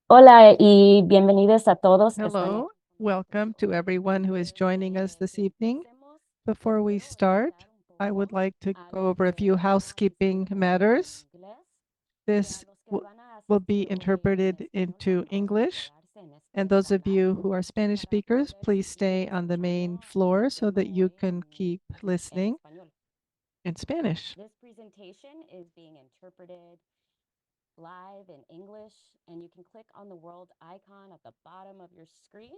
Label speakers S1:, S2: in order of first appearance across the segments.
S1: Hola y bienvenidos a todos que están
S2: Hello, welcome to everyone who is joining us this evening. Before we start, I would like to go over a few housekeeping matters. This will be interpreted into English, and those of you who are Spanish speakers, please stay on the main floor so that you can keep listening in Spanish.
S1: This presentation is being interpreted live in English, and you can click on the world icon at the bottom of your screen,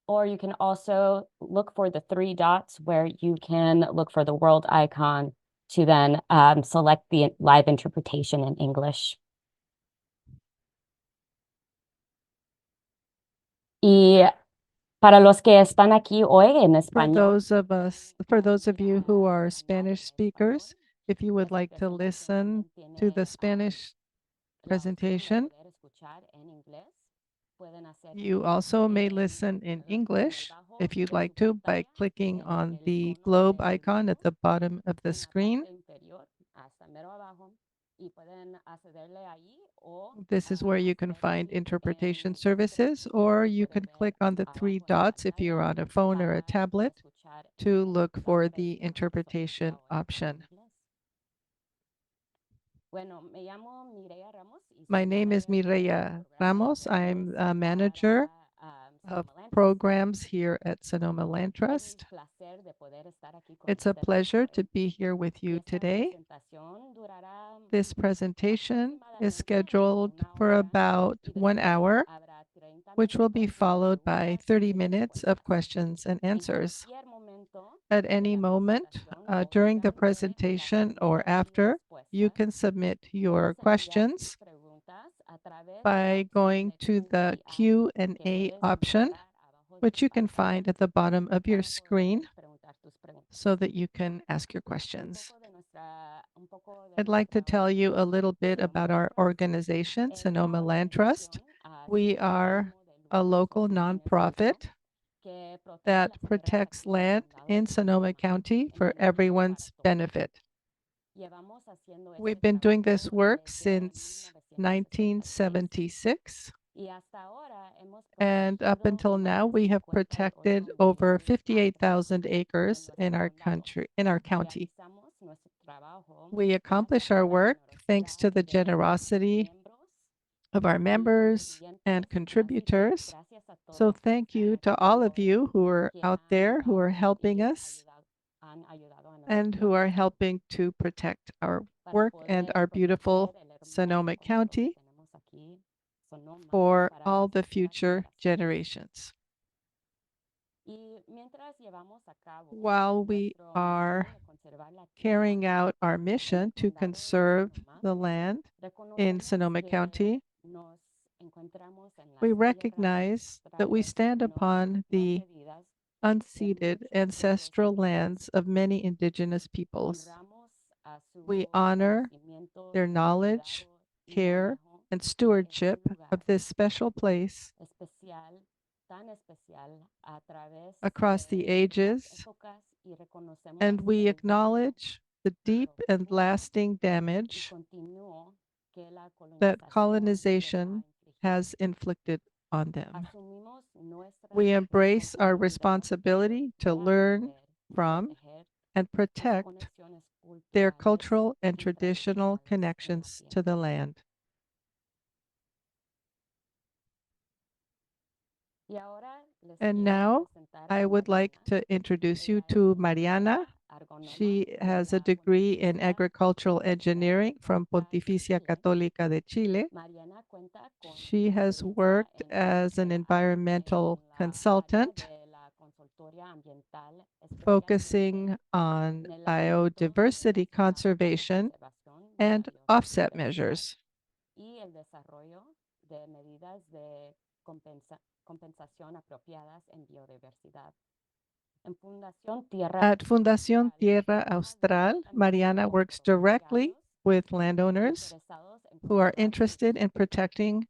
S1: or you can also look for the three dots where you can look for the world icon to then select the live interpretation in English. Y para los que están aquí hoy en español,
S2: For those of you who are Spanish speakers, if you would like to listen to the Spanish presentation, you also may listen in English if you'd like to by clicking on the globe icon at the bottom of the screen. This is where you can find interpretation services, or you can click on the three dots if you're on a phone or a tablet to look for the interpretation option. My name is Mireya Ramos. I'm a manager of programs here at Sonoma Land Trust. It's a pleasure to be here with you today. This presentation is scheduled for about 1 hour, which will be followed by 30 minutes of questions and answers. At any moment during the presentation or after, you can submit your questions by going to the Q&A option, which you can find at the bottom of your screen so that you can ask your questions. I'd like to tell you a little bit about our organization, Sonoma Land Trust. We are a local nonprofit that protects land in Sonoma County for everyone's benefit. We've been doing this work since 1976. And up until now, we have protected over 58,000 acres in our county. We accomplish our work thanks to the generosity of our members and contributors. So thank you to all of you who are out there who are helping us and who are helping to protect our work and our beautiful Sonoma County for all the future generations. While we are carrying out our mission to conserve the land in Sonoma County, we recognize that we stand upon the unceded ancestral lands of many indigenous peoples. We honor their knowledge, care, and stewardship of this special place across the ages, and we acknowledge the deep and lasting damage that colonization has inflicted on them. We embrace our responsibility to learn from and protect their cultural and traditional connections to the land. And now I would like to introduce you to Mariana. She has a degree in agricultural engineering from Pontificia Católica de Chile. She has worked as an environmental consultant, focusing on biodiversity conservation and offset measures. At Fundación Tierra Austral, Mariana works directly with landowners who are interested in protecting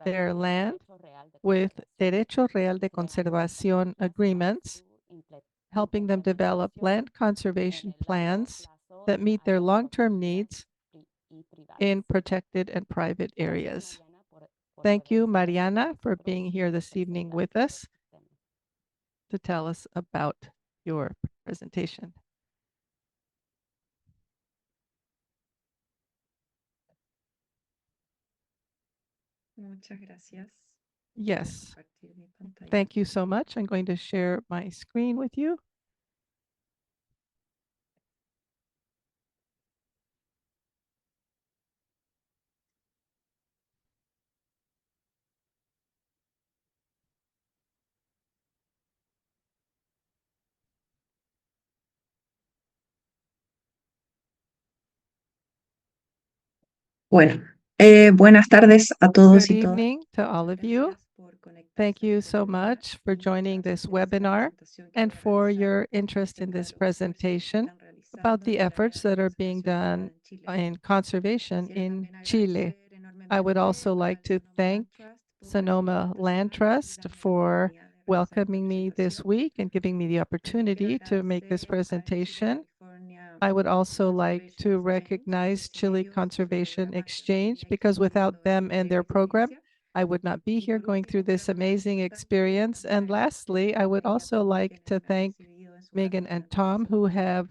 S2: their land with Derecho Real de Conservación agreements, helping them develop land conservation plans that meet their long-term needs in protected and private areas. Thank you, Mariana, for being here this evening with us to tell us about your presentation.
S3: Muchas gracias.
S2: Yes,
S3: Compartir mi pantalla.
S2: thank you so much. I'm going to share my screen with you.
S3: Bueno, buenas tardes a todos
S2: Good
S3: y todas.
S2: evening to all of you.
S3: Gracias por conectarse
S2: Thank
S3: a
S2: you
S3: este
S2: so
S3: webinar
S2: much for joining
S3: mientras
S2: this
S3: esta
S2: webinar
S3: presentación que
S2: and
S3: voy a
S2: for
S3: realizar
S2: your interest in
S3: acerca de
S2: this
S3: los esfuerzos que
S2: presentation
S3: están realizando
S2: about
S3: en
S2: the
S3: el área
S2: efforts
S3: de
S2: that are being
S3: conservación ambiental
S2: done
S3: en Chile.
S2: in conservation
S3: Quisiera
S2: in
S3: también
S2: Chile.
S3: agradecer
S2: I would
S3: enormemente
S2: also like
S3: al
S2: to
S3: Sonoma
S2: thank
S3: Land Trust por
S2: Sonoma
S3: la
S2: Land
S3: invitación y
S2: Trust
S3: darme la
S2: for
S3: oportunidad de realizar esta
S2: welcoming me this
S3: presentación.
S2: week and giving me the
S3: Quiero
S2: opportunity to make this
S3: agradecer al Chile
S2: presentation.
S3: California
S2: I would also like
S3: Conservation
S2: to
S3: Exchange,
S2: recognize
S3: sin
S2: Chile
S3: ellos este
S2: Conservation
S3: programa yo no
S2: Exchange
S3: estaría
S2: because without
S3: experimentando
S2: them
S3: esta
S2: and their
S3: increíble
S2: program,
S3: experiencia.
S2: I would not be
S3: Y
S2: here
S3: por
S2: going through
S3: último,
S2: this
S3: quiero
S2: amazing
S3: agradecer tanto a
S2: experience. And
S3: Megan
S2: lastly, I would
S3: y a
S2: also
S3: Tom,
S2: like to
S3: quienes me han
S2: thank
S3: recibido en su
S2: Megan
S3: casa
S2: and
S3: durante
S2: Tom,
S3: este
S2: who
S3: webinar.
S2: have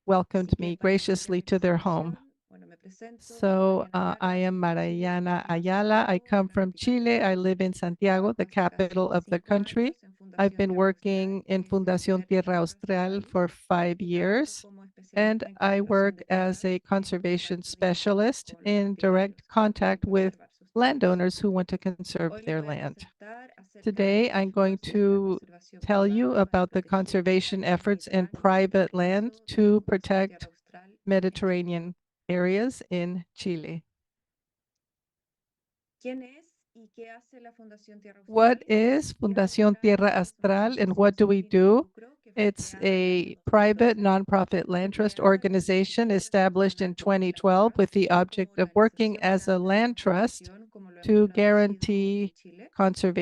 S3: Así
S2: welcomed
S3: que
S2: me
S3: para iniciar
S2: graciously
S3: mi
S2: to their home.
S3: presentación, bueno, me presento, soy
S2: So
S3: Mariana
S2: I
S3: Ayala,
S2: am
S3: soy de Chile,
S2: Mariana
S3: vivo en
S2: Ayala. I
S3: Santiago,
S2: come
S3: la
S2: from
S3: capital de
S2: Chile. I
S3: Chile.
S2: live in Santiago, the
S3: Trabajo hace
S2: capital
S3: casi
S2: of the
S3: 5
S2: country.
S3: años en
S2: I've
S3: Fundación
S2: been
S3: Tierra Austral,
S2: working
S3: que
S2: in
S3: es el
S2: Fundación
S3: primer
S2: Tierra
S3: land trust del
S2: Austral
S3: país,
S2: for 5
S3: y trabajo
S2: years.
S3: como
S2: And
S3: especialista en
S2: I
S3: conservación
S2: work
S3: de
S2: as
S3: tierras
S2: a
S3: y en
S2: conservation
S3: contacto directo
S2: specialist
S3: con los
S2: in direct
S3: propietarios que quieren
S2: contact with
S3: conservar sus tierras.
S2: landowners who want to conserve
S3: Hoy les
S2: their
S3: voy a
S2: land.
S3: presentar acerca de
S2: Today,
S3: los
S2: I'm going
S3: esfuerzos de la
S2: to
S3: conservación
S2: tell you
S3: privada para
S2: about the
S3: proteger las
S2: conservation
S3: áreas
S2: efforts in
S3: mediterráneas, en
S2: private
S3: el
S2: land
S3: caso de
S2: to
S3: Fundación
S2: protect
S3: Tierra Austral en Chile.
S2: Mediterranean areas in Chile.
S3: ¿Quién es y qué hace la Fundación Tierra Austral?
S2: What is
S3: Tierra
S2: Fundación
S3: Austral
S2: Tierra
S3: es una
S2: Austral and
S3: asociación
S2: what do we
S3: sin fines de
S2: do?
S3: lucro que fue
S2: It's
S3: creada en el año
S2: a private
S3: 2012
S2: nonprofit land
S3: y
S2: trust
S3: creada con el
S2: organization
S3: objetivo de
S2: established in
S3: funcionar como land
S2: 2012 with
S3: trust
S2: the
S3: y como
S2: object of working
S3: organización
S2: as a
S3: garante de la
S2: land trust
S3: conservación, como lo hemos
S2: to
S3: traducido
S2: guarantee
S3: en Chile,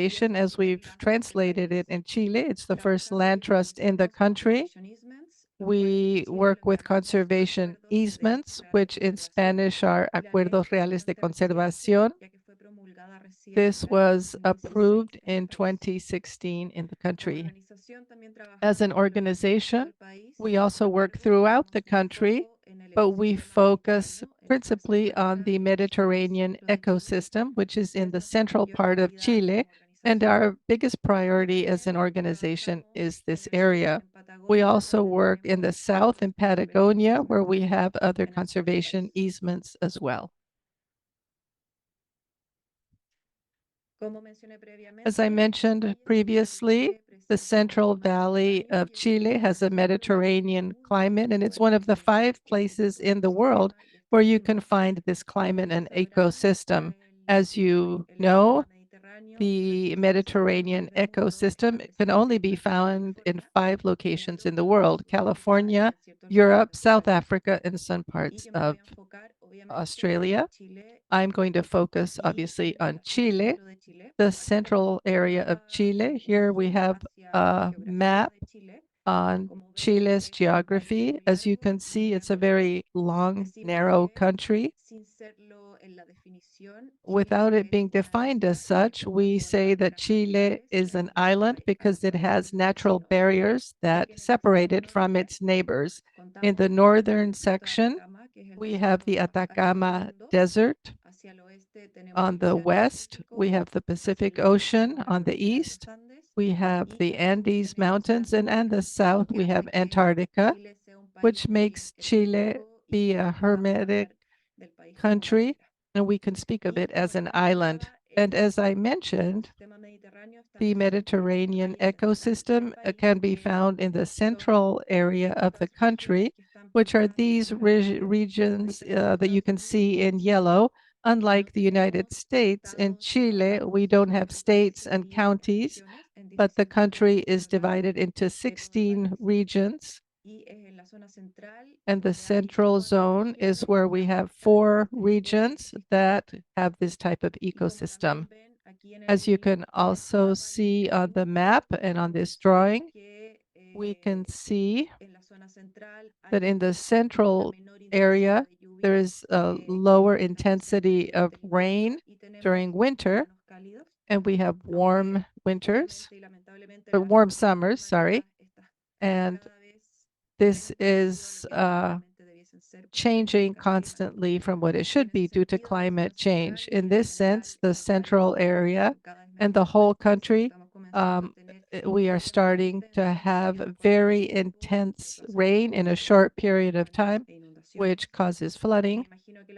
S3: y es
S2: conservation
S3: el
S2: as
S3: primer
S2: we've
S3: land trust del
S2: translated it
S3: país.
S2: in Chile. It's the first
S3: Trabajamos
S2: land
S3: y
S2: trust in the
S3: financiamos
S2: country.
S3: conservation easements, los cuales en
S2: We
S3: Chile
S2: work
S3: los
S2: with
S3: llamamos
S2: conservation
S3: acuerdos reales
S2: easements,
S3: para la
S2: which in
S3: conservación,
S2: Spanish are
S3: y la ley
S2: acuerdos
S3: es
S2: reales de
S3: bastante reciente,
S2: conservación.
S3: ya que fue promulgada recién
S2: This
S3: el año
S2: was
S3: 2016
S2: approved
S3: en el
S2: in
S3: país.
S2: 2016 in the
S3: Como
S2: country.
S3: organización también
S2: As an
S3: trabajamos en los distintos puntos
S2: organization,
S3: del país,
S2: we also
S3: sin
S2: work
S3: embargo,
S2: throughout the
S3: tenemos un
S2: country,
S3: foco en el
S2: but we
S3: ecosistema
S2: focus
S3: mediterráneo, en la zona
S2: principally on
S3: central
S2: the
S3: y el
S2: Mediterranean
S3: centro de Chile,
S2: ecosystem, which is
S3: que
S2: in
S3: es
S2: the
S3: nuestra
S2: central
S3: mayor
S2: part of
S3: prioridad
S2: Chile.
S3: como
S2: And
S3: organización.
S2: our biggest priority as an
S3: También
S2: organization
S3: trabajamos
S2: is
S3: en
S2: this
S3: el sur,
S2: area.
S3: en
S2: We
S3: Patagonia,
S2: also
S3: donde
S2: work in the
S3: tenemos
S2: south in
S3: acuerdos de conservación
S2: Patagonia, where we
S3: easements
S2: have other
S3: en el sur del
S2: conservation
S3: país.
S2: easements as well.
S3: Como mencioné previamente,
S2: As I
S3: el
S2: mentioned
S3: Valle Central de
S2: previously,
S3: Chile
S2: the
S3: presenta un
S2: Central
S3: clima
S2: Valley
S3: mediterráneo
S2: of
S3: y es uno
S2: Chile
S3: de
S2: has a
S3: los 5 lugares del
S2: Mediterranean
S3: mundo
S2: climate, and
S3: donde
S2: it's
S3: pueden
S2: one of the 5
S3: observarse
S2: places
S3: este
S2: in the world
S3: ecosistema y este
S2: where you
S3: clima.
S2: can find this climate
S3: Como
S2: and
S3: sabrán,
S2: ecosystem. As you
S3: el
S2: know,
S3: ecosistema mediterráneo
S2: the
S3: presenta en 5
S2: Mediterranean
S3: lugares del mundo,
S2: ecosystem can
S3: establecidos
S2: only
S3: en
S2: be
S3: el sur de
S2: found in
S3: California,
S2: 5
S3: en
S2: locations in the
S3: Europa,
S2: world:
S3: Sudamérica y
S2: California,
S3: en ciertos lugares
S2: Europe,
S3: de
S2: South
S3: Australia.
S2: Africa, and some
S3: Y
S2: parts
S3: yo me
S2: of
S3: voy a enfocar, obviamente,
S2: Australia.
S3: en Chile
S2: I'm going to focus
S3: y
S2: obviously
S3: en
S2: on
S3: el
S2: Chile,
S3: centro de Chile.
S2: the
S3: Aquí tenemos
S2: central area of Chile. Here we have
S3: hacia la
S2: a
S3: geografía
S2: map
S3: de Chile.
S2: on
S3: Como ven,
S2: Chile's
S3: es un país
S2: geography.
S3: muy
S2: As you
S3: largo
S2: can
S3: y muy
S2: see, it's a
S3: amplio.
S2: very long,
S3: Decimos
S2: narrow
S3: que,
S2: country.
S3: sin serlo en la definición,
S2: Without
S3: Chile
S2: it
S3: es
S2: being
S3: una
S2: defined
S3: isla
S2: as
S3: porque
S2: such,
S3: cuenta
S2: we
S3: con
S2: say that
S3: barreras
S2: Chile
S3: naturales que
S2: is
S3: la
S2: an
S3: limitan
S2: island because it
S3: a
S2: has
S3: sus
S2: natural
S3: vecinos,
S2: barriers
S3: ya
S2: that
S3: que en el
S2: separate
S3: extremo
S2: it from
S3: norte
S2: its neighbors. In
S3: contamos
S2: the
S3: con el
S2: northern
S3: desierto de
S2: section,
S3: Atacama, que es el
S2: we
S3: desierto
S2: have the
S3: más árido del
S2: Atacama
S3: mundo.
S2: Desert.
S3: Hacia el oeste tenemos
S2: On
S3: el
S2: the
S3: Océano
S2: west,
S3: Pacífico.
S2: we have the
S3: Hacia
S2: Pacific
S3: el este
S2: Ocean.
S3: tenemos la
S2: On the
S3: cordillera de
S2: east,
S3: los Andes.
S2: we have
S3: Y
S2: the
S3: al sur
S2: Andes
S3: tenemos el
S2: Mountains,
S3: Océano
S2: and on the
S3: Índico,
S2: south,
S3: lo que
S2: we
S3: hace
S2: have
S3: que
S2: Antarctica,
S3: Chile sea un país
S2: which
S3: muy
S2: makes Chile
S3: ecológico y
S2: be
S3: que
S2: a
S3: podamos
S2: hermetic
S3: hablar del país como una
S2: country,
S3: isla.
S2: and we can speak of
S3: Y
S2: it
S3: como
S2: as
S3: les
S2: an island.
S3: comentaba,
S2: And as I
S3: el
S2: mentioned,
S3: ecosistema mediterráneo está en
S2: the
S3: el centro del
S2: Mediterranean
S3: Valle Central del
S2: ecosystem
S3: país,
S2: can be
S3: que
S2: found in the
S3: son
S2: central area of the
S3: estas regiones
S2: country,
S3: que están
S2: which are
S3: pintadas en
S2: these
S3: color amarillo.
S2: regions
S3: A diferencia de
S2: that you
S3: Estados
S2: can
S3: Unidos,
S2: see
S3: en
S2: in
S3: Chile
S2: yellow.
S3: no
S2: Unlike the United
S3: tenemos
S2: States, in
S3: estados,
S2: Chile,
S3: condados
S2: we don't
S3: o
S2: have
S3: regiones,
S2: states
S3: se
S2: and
S3: divide en
S2: counties,
S3: regiones, en
S2: but the
S3: 16
S2: country
S3: regiones
S2: is
S3: a lo largo
S2: divided into
S3: de todo el
S2: 16
S3: país.
S2: regions.
S3: Y es en la zona central
S2: And the
S3: donde hay
S2: central
S3: 4
S2: zone is
S3: regiones
S2: where
S3: que
S2: we
S3: están
S2: have
S3: pintadas con
S2: 4
S3: este tipo de
S2: regions
S3: ecosistema.
S2: that have this type of
S3: Y como
S2: ecosystem.
S3: también ven aquí
S2: As you can
S3: en este
S2: also
S3: mapa y en
S2: see
S3: este
S2: on the
S3: dibujo,
S2: map and on
S3: podemos
S2: this
S3: ver
S2: drawing,
S3: que
S2: we can see
S3: en la zona central
S2: that in the
S3: hay una
S2: central
S3: menor intensidad
S2: area,
S3: de lluvia
S2: there is a
S3: que
S2: lower
S3: en la región
S2: intensity
S3: durante
S2: of
S3: el invierno
S2: rain
S3: y tenemos
S2: during winter,
S3: océanos
S2: and we have warm
S3: aunque
S2: winters,
S3: obviamente y lamentablemente
S2: or
S3: las
S2: warm
S3: condiciones
S2: summers, sorry.
S3: climáticas estas
S2: And
S3: cada vez
S2: this
S3: extremiendo
S2: is
S3: lo que normalmente debiesen ser por
S2: changing
S3: características climáticas.
S2: constantly from what it
S3: Y
S2: should
S3: en ese
S2: be due to
S3: sentido, la zona
S2: climate change.
S3: central
S2: In
S3: y en
S2: this
S3: general
S2: sense, the
S3: las áreas
S2: central area
S3: son cada vez
S2: and
S3: más
S2: the whole
S3: frecuentes y
S2: country,
S3: estamos comenzando a tener
S2: we are
S3: lluvias muy
S2: starting to
S3: intensas que
S2: have
S3: terminan con
S2: very
S3: lluvias
S2: intense
S3: razones
S2: rain in a
S3: como
S2: short period of time,
S3: e inundaciones.
S2: which causes
S3: Me
S2: flooding.
S3: imagino que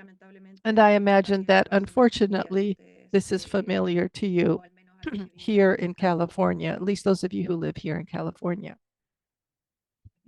S2: And I
S3: lamentablemente
S2: imagine
S3: también
S2: that
S3: esto va a ser muy familiar a
S2: unfortunately, this is
S3: ustedes,
S2: familiar to you
S3: o al menos a los que
S2: here
S3: viven
S2: in
S3: en California.
S2: California, at least those of you who live here in California.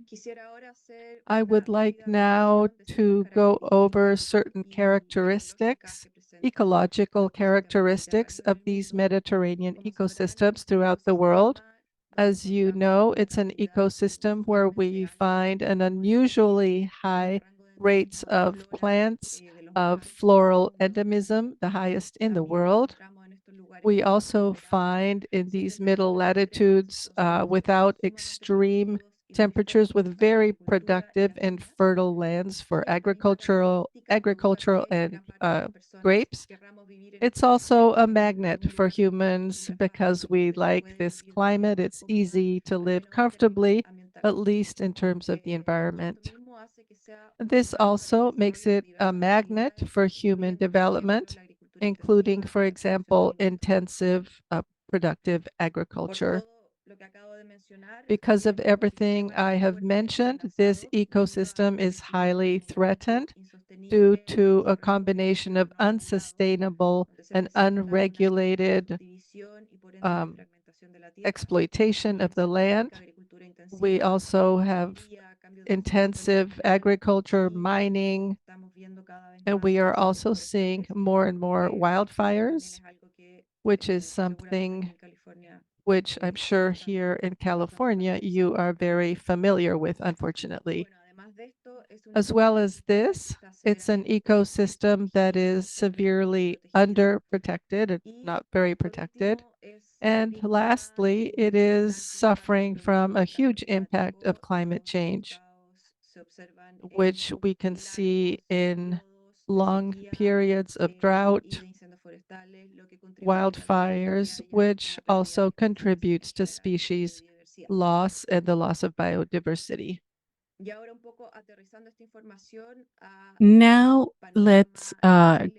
S3: Quisiera ahora hacer
S2: I
S3: una
S2: would like
S3: rápida
S2: now
S3: revisión de
S2: to
S3: ciertas
S2: go over
S3: características
S2: certain
S3: y ecológicas
S2: characteristics,
S3: que presentan
S2: ecological
S3: los ecosistemas
S2: characteristics
S3: mediterráneos
S2: of
S3: del
S2: these
S3: mundo.
S2: Mediterranean
S3: Como sabrán,
S2: ecosystems
S3: un
S2: throughout the world.
S3: ecosistema donde
S2: As you
S3: encontramos
S2: know,
S3: una
S2: it's an
S3: cantidad
S2: ecosystem where
S3: inusualmente
S2: we
S3: alta de
S2: find an
S3: flora y especies
S2: unusually
S3: en el
S2: high
S3: rango de
S2: rates
S3: endemismo
S2: of
S3: floral
S2: plants,
S3: de los más
S2: of
S3: altos del
S2: floral
S3: mundo.
S2: endemism, the highest in the
S3: También
S2: world.
S3: encontramos en estos lugares
S2: We
S3: poco
S2: also
S3: temperados,
S2: find in
S3: sin
S2: these middle
S3: temperaturas extremas,
S2: latitudes,
S3: con
S2: without
S3: suelos sumamente
S2: extreme
S3: productivos y muy
S2: temperatures, with
S3: fértiles para la
S2: very
S3: agricultura y
S2: productive
S3: las
S2: and
S3: viñas.
S2: fertile lands for
S3: Chile tiene esta característica que busca
S2: agricultural
S3: que
S2: and
S3: gran parte de las personas
S2: grapes.
S3: querramos vivir en
S2: It's
S3: este
S2: also a
S3: ecosistema, en
S2: magnet
S3: un
S2: for
S3: lugar
S2: humans because we
S3: donde se
S2: like
S3: puede
S2: this
S3: vivir de manera
S2: climate.
S3: más
S2: It's
S3: cómoda,
S2: easy to
S3: al
S2: live
S3: menos en términos
S2: comfortably, at
S3: ambientales.
S2: least in terms of the environment.
S3: Esto mismo hace que sea un
S2: This
S3: imán para el
S2: also makes
S3: desarrollo de
S2: it a
S3: diversas
S2: magnet
S3: actividades,
S2: for human
S3: incluyendo, por ejemplo,
S2: development,
S3: la agricultura
S2: including,
S3: intensiva
S2: for
S3: y la producción
S2: example,
S3: alimentaria.
S2: intensive, productive
S3: Por
S2: agriculture.
S3: todo lo que acabo de mencionar,
S2: Because of
S3: este
S2: everything
S3: ecosistema
S2: I
S3: está
S2: have
S3: fuertemente
S2: mentioned, this
S3: amenazado debido a
S2: ecosystem
S3: un
S2: is highly
S3: crecimiento mucho
S2: threatened due
S3: insostenible
S2: to
S3: y
S2: a
S3: desregulado
S2: combination
S3: y
S2: of
S3: no regulado,
S2: unsustainable
S3: donde se
S2: and
S3: presenta una
S2: unregulated
S3: subdivisión y por ende
S2: um,
S3: fragmentación de la tierra
S2: exploitation
S3: y
S2: of the land.
S3: extensión agricultura
S2: We
S3: intensiva,
S2: also have
S3: minería, cambio climático
S2: intensive agriculture,
S3: y
S2: mining,
S3: estamos viendo cada vez
S2: and
S3: más
S2: we are
S3: incendios
S2: also seeing
S3: forestales,
S2: more and more
S3: que también
S2: wildfires,
S3: es algo que
S2: which is
S3: seguramente aquí
S2: something
S3: en California
S2: which I'm sure
S3: enfrentan
S2: here in
S3: con bastante
S2: California
S3: frecuencia.
S2: you are very familiar with, unfortunately.
S3: Bueno, además de esto, es un
S2: As well as
S3: ecosistema que
S2: this,
S3: está
S2: it's an
S3: severamente
S2: ecosystem that is
S3: desprotegido y
S2: severely
S3: desprotegido.
S2: underprotected,
S3: Y
S2: not very
S3: por
S2: protected.
S3: último, es
S2: And
S3: víctima
S2: lastly,
S3: de
S2: it
S3: un
S2: is
S3: gran
S2: suffering from
S3: impacto
S2: a
S3: del cambio
S2: huge impact of
S3: climático.
S2: climate
S3: Los
S2: change,
S3: resultados se observan en
S2: which we can see
S3: largos
S2: in
S3: periodos de
S2: long
S3: sequía
S2: periods of
S3: y
S2: drought,
S3: de incendios forestales, lo que contribuye también a que
S2: wildfires,
S3: haya
S2: which
S3: una pérdida de
S2: also
S3: especies
S2: contributes
S3: en
S2: to
S3: general y de
S2: species
S3: biodiversidad.
S2: loss and the loss of biodiversity.
S3: Y ahora un poco aterrizando esta información a
S4: Now let's
S3: panorama de Chile.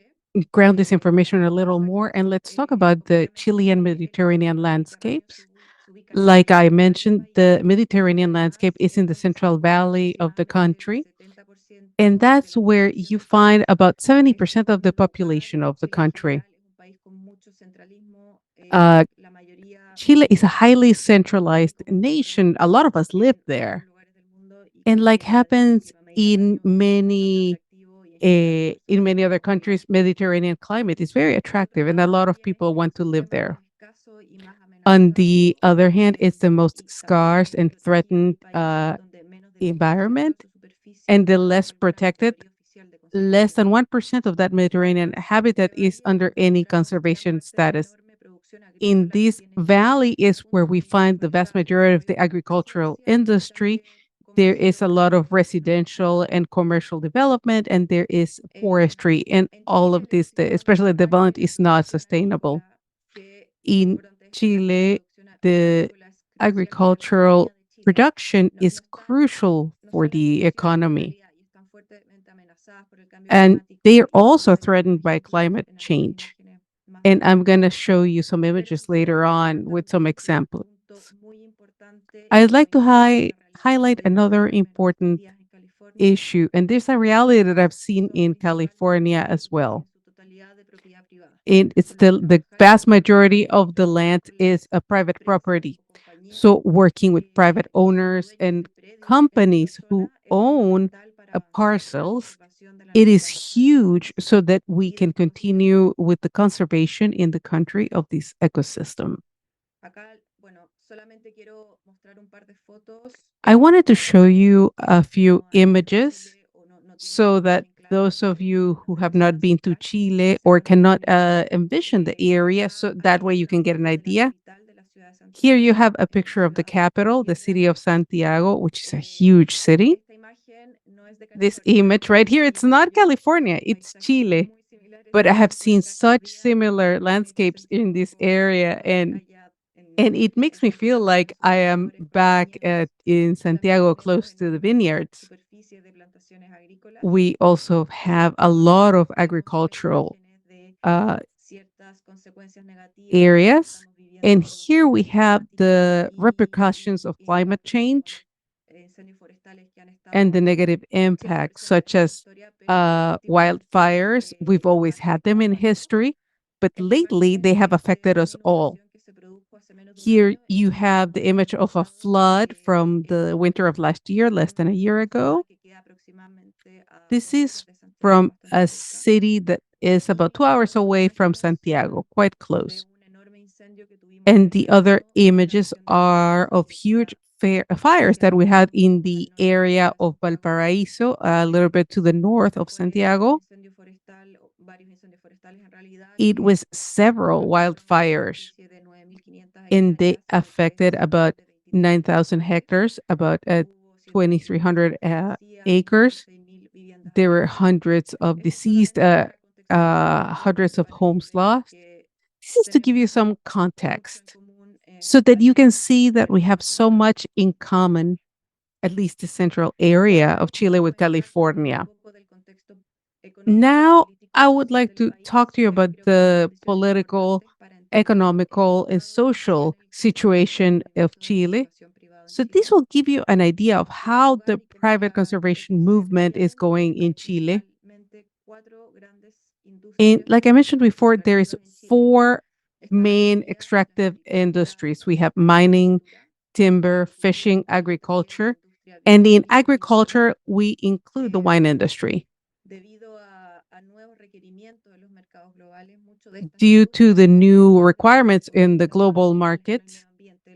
S4: ground this information a
S3: Como
S4: little
S3: mensaje,
S4: more and let's talk
S3: como
S4: about the
S3: ya
S4: Chilean
S3: mencioné, el
S4: Mediterranean
S3: corredor mediterráneo
S4: landscapes.
S3: se ubica en el
S4: Like I
S3: centro del
S4: mentioned,
S3: país
S4: the
S3: y
S4: Mediterranean
S3: además
S4: landscape is in
S3: es
S4: the
S3: donde se
S4: Central
S3: encuentra
S4: Valley of the
S3: aproximadamente el
S4: country.
S3: 70%
S4: And
S3: de
S4: that's
S3: la
S4: where
S3: población
S4: you
S3: del país.
S4: find about
S3: Este
S4: 70% of the
S3: segundo lugar,
S4: population of the
S3: Chile en
S4: country.
S3: general es un país con mucho centralismo.
S4: Uh,
S3: La mayoría
S4: Chile is a highly
S3: del país,
S4: centralized
S3: como
S4: nation.
S3: mencioné,
S4: A lot of us live
S3: en otros
S4: there.
S3: lugares del mundo y
S4: And like
S3: considera el
S4: happens
S3: clima mediterráneo bastante atractivo y en general las
S4: in
S3: personas
S4: many other
S3: queremos vivir
S4: countries,
S3: aquí.
S4: Mediterranean climate is very
S3: Por otro
S4: attractive, and a
S3: lado,
S4: lot of
S3: también es
S4: people
S3: un
S4: want to live
S3: ecosistema
S4: there.
S3: más escaso y más
S4: On the
S3: amenazado
S4: other hand, it's the most
S3: y también
S4: scarce
S3: más
S4: and
S3: desprotegido del
S4: threatened
S3: país, donde menos del 1% de
S4: environment,
S3: su superficie
S4: and the
S3: está
S4: less
S3: bajo alguna
S4: protected,
S3: categoría oficial de
S4: less
S3: conservación.
S4: than 1% of that Mediterranean habitat
S3: Este
S4: is
S3: valle
S4: under any
S3: encontramos gran
S4: conservation
S3: parte de la
S4: status.
S3: enorme producción
S4: In
S3: agrícola que
S4: this
S3: tiene Chile,
S4: valley is where
S3: junto
S4: we
S3: con la
S4: find the vast
S3: infraestructura y
S4: majority of
S3: desarrollo
S4: the
S3: de
S4: agricultural
S3: residencial y
S4: industry.
S3: también
S4: There
S3: comercio
S4: is a lot of residential
S3: internacional.
S4: and commercial development, and there is forestry, and
S3: En
S4: all
S3: Chile
S4: of this,
S3: necesitamos
S4: especially the
S3: destacar
S4: development,
S3: que la
S4: is not
S3: producción
S4: sustainable.
S3: agrícola, que es
S4: In
S3: importante destacar que la
S4: Chile,
S3: producción
S4: the
S3: agrícola es crucial para la
S4: agricultural
S3: economía de Chile,
S4: production is crucial
S3: no
S4: for
S3: son las
S4: the
S3: condiciones de
S4: economy.
S3: realidad y están fuertemente amenazadas por el cambio
S4: And
S3: climático
S4: they are
S3: y vamos
S4: also
S3: a ver algunos
S4: threatened by
S3: ejemplos
S4: climate
S3: en algunas
S4: change.
S3: imágenes más
S4: And I'm going to
S3: adelante.
S4: show you some
S3: Pero
S4: images
S3: quisiera
S4: later
S3: destacar
S4: on with some
S3: también que un
S4: examples.
S3: punto muy importante y
S4: I'd
S3: que
S4: like to
S3: coincide con la realidad
S4: highlight
S3: que
S4: another
S3: experimento estos
S4: important
S3: días en California
S4: issue, and there's a reality that I've seen
S3: son
S4: in California
S3: principalmente
S4: as
S3: y
S4: well.
S3: en su totalidad de propiedad privada,
S4: It's
S3: por lo que
S4: the
S3: trabajar
S4: vast
S3: directamente
S4: majority
S3: con
S4: of the
S3: empresas
S4: land
S3: por
S4: is
S3: las
S4: a private
S3: empresas
S4: property.
S3: o compañías
S4: So working with private
S3: que son
S4: owners
S3: dueños
S4: and
S3: de predios en esa
S4: companies who
S3: zona es
S4: own
S3: fundamental para avanzar con la
S4: parcels,
S3: conservación de la
S4: it is
S3: naturaleza del
S4: huge
S3: país
S4: so that we
S3: y del
S4: can
S3: ecosistema.
S4: continue with the conservation in the country of this ecosystem.
S3: Acá, bueno, solamente quiero mostrar un par de fotos
S4: I wanted to
S3: para
S4: show
S3: los que
S4: you a few
S3: no han ido a
S4: images
S3: Chile o no tienen
S4: so that
S3: bien claro lo
S4: those of
S3: que
S4: you who
S3: es la
S4: have not
S3: zona
S4: been to
S3: central.
S4: Chile or
S3: Según
S4: cannot
S3: esta imagen,
S4: envision the area, so
S3: acá
S4: that
S3: hay
S4: way
S3: un
S4: you can get an
S3: transcurso de la
S4: idea.
S3: capital de la ciudad de
S4: Here you
S3: Santiago
S4: have a
S3: en
S4: picture of the
S3: la
S4: capital, the
S3: sierra.
S4: city of Santiago, which is a huge city.
S3: Esta imagen no es de
S4: This
S3: California,
S4: image right here,
S3: pero
S4: it's
S3: yo creo
S4: not
S3: que los
S4: California, it's
S3: paisajes son
S4: Chile.
S3: muy similares
S4: but I have seen such similar landscapes in this area, and it makes me feel like I am back in Santiago, close to the vineyards. We also have a lot of agricultural uh, areas. And here we have the repercussions of climate change and the negative impacts, such as wildfires. We've always had them in history, but lately they have affected us all. Here you have the image of a flood from the winter of last year, less than a year ago. This is from a city that is about 2 hours away from Santiago, quite close. And the other images are of huge fires that we had in the area of Valparaiso, a little bit to the north of Santiago. It was several wildfires, and they affected about 9,000 hectares, about 2,300 acres. There were hundreds of deceased, hundreds of homes lost. This is to give you some context so that you can see that we have so much in common, at least the central area of Chile with California. Now, I would like to talk to you about the political, economical, and social situation of Chile. So, this will give you an idea of how the private conservation movement is going in Chile. And like I mentioned before, there is four main extractive industries. We have mining, timber, fishing, agriculture. And in agriculture, we include the wine industry. Due to the new requirements in the global markets,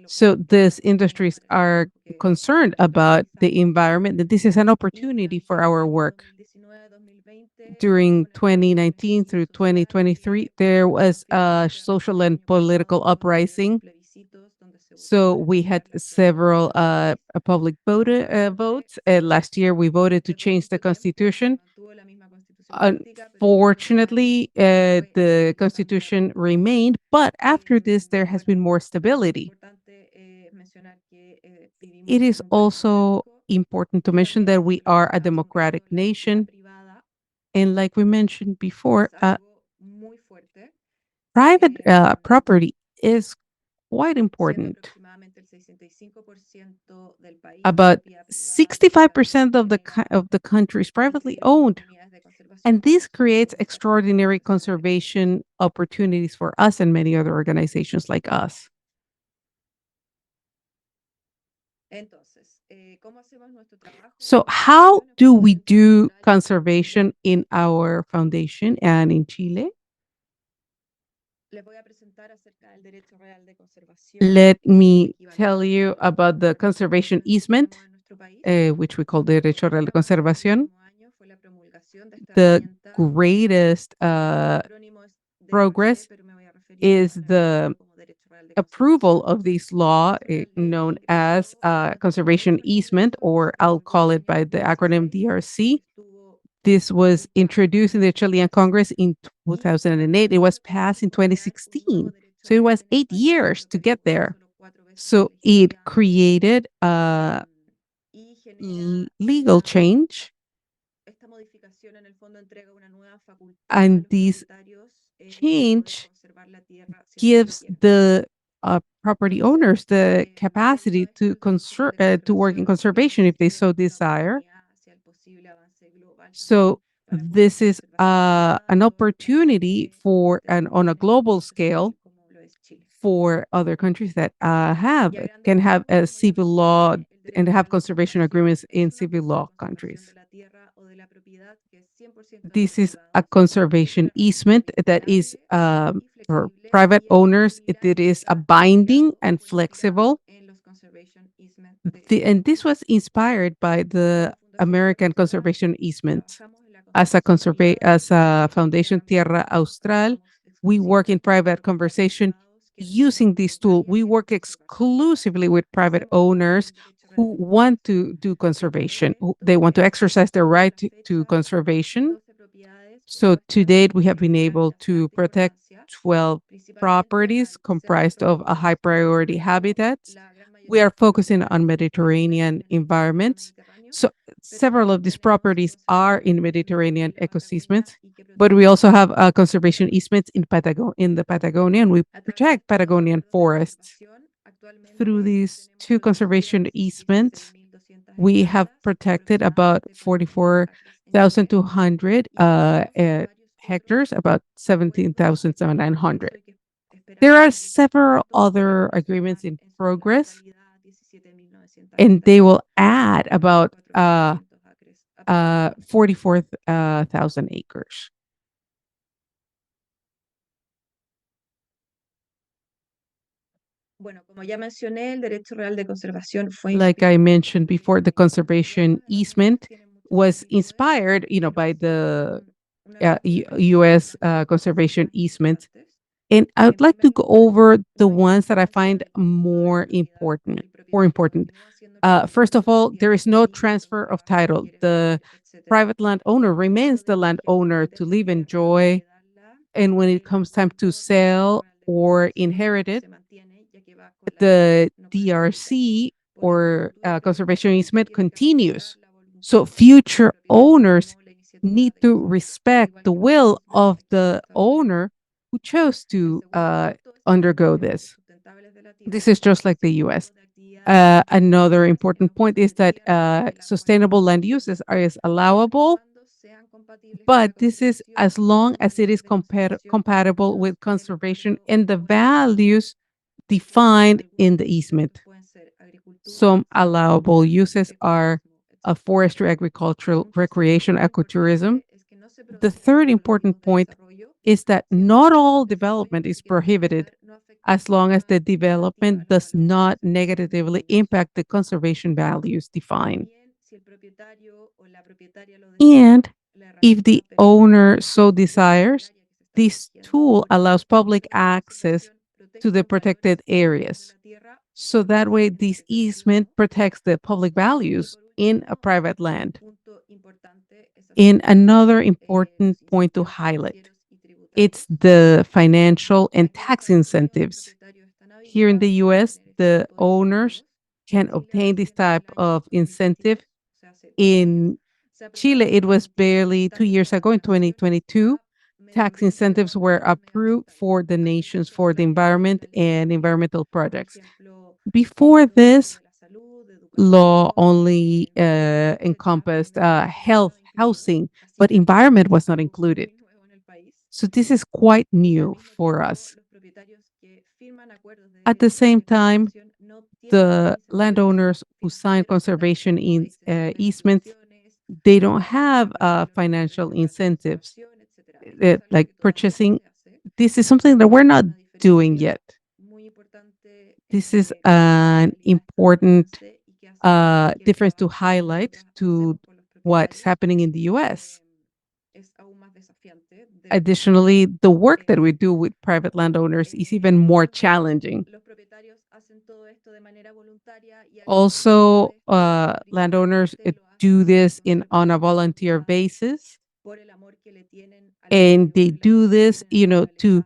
S4: so these industries are concerned about the environment, that this is an opportunity for our work. During 2019 through 2023, there was a social and political uprising. So we had several public votes. Last year, we voted to change the constitution. Unfortunately, the constitution remained, but after this, there has been more stability. It is also important to mention that we are a democratic nation. And like we mentioned before, private property is quite important. About 65% of the country is privately owned. And this creates extraordinary conservation opportunities for us and many other organizations like us. So, how do we do conservation in our foundation and in Chile? Let me tell you about the conservation easement, which we call Derecho Real de Conservación. The greatest progress is the approval of this law, known as conservation easement, or I'll call it by the acronym DRC. This was introduced in the Chilean Congress in 2008. It was passed in 2016. So it was 8 years to get there. So it created a legal change. And this change gives the property owners the capacity to work in conservation if they so desire. So this is an opportunity on a global scale for other countries that can have a civil law and have conservation agreements in civil law countries. This is a conservation easement that is for private owners. It is a binding and flexible. And this was inspired by the American conservation easement. As a Fundación Tierra Austral, we work in private conservation using this tool. We work exclusively with private owners who want to do conservation. They want to exercise their right to conservation. So to date, we have been able to protect 12 properties comprised of a high priority habitats. We are focusing on Mediterranean environments. So several of these properties are in Mediterranean ecosystems, but we also have conservation easements in the Patagonia, and we protect Patagonian forests. Through these two conservation easements, we have protected about 44,200 hectares, about 17,900. There are several other agreements in progress, and they will add about 44,000 acres.
S3: Bueno, como ya mencioné, el derecho real de conservación fue
S4: Like I mentioned before, the conservation easement was inspired, by the U.S. Conservation easement. And I would like to go over the ones that I find more important. First of all, there is no transfer of title. The private landowner remains the landowner to live and enjoy. And when it comes time to sell or inherit it, the DRC or conservation easement continues. So future owners need to respect the will of the owner who chose to undergo this. This is just like the US. Another important point is that sustainable land uses is allowable, but this is as long as it is compatible with conservation and the values defined in the easement. Some allowable uses are forestry, agricultural, recreation, ecotourism. The third important point is that not all development is prohibited as long as the development does not negatively impact the conservation values defined. And if the owner so desires, this tool allows public access to the protected areas. So that way, this easement protects the public values in a private land. And another important point to highlight, it's the financial and tax incentives. Here in the US, the owners can obtain this type of incentive. In Chile, it was barely 2 years ago in 2022. Tax incentives were approved for the nations for the environment and environmental projects. Before this, law only encompassed health, housing, but environment was not included. So this is quite new for us. At the same time, the landowners who sign conservation easements, they don't have financial incentives like purchasing. This is something that we're not doing yet. This is an important difference to highlight to what's happening in the US. Additionally, the work that we do with private landowners is even more challenging. Also, landowners do this on a volunteer basis, and they do this, to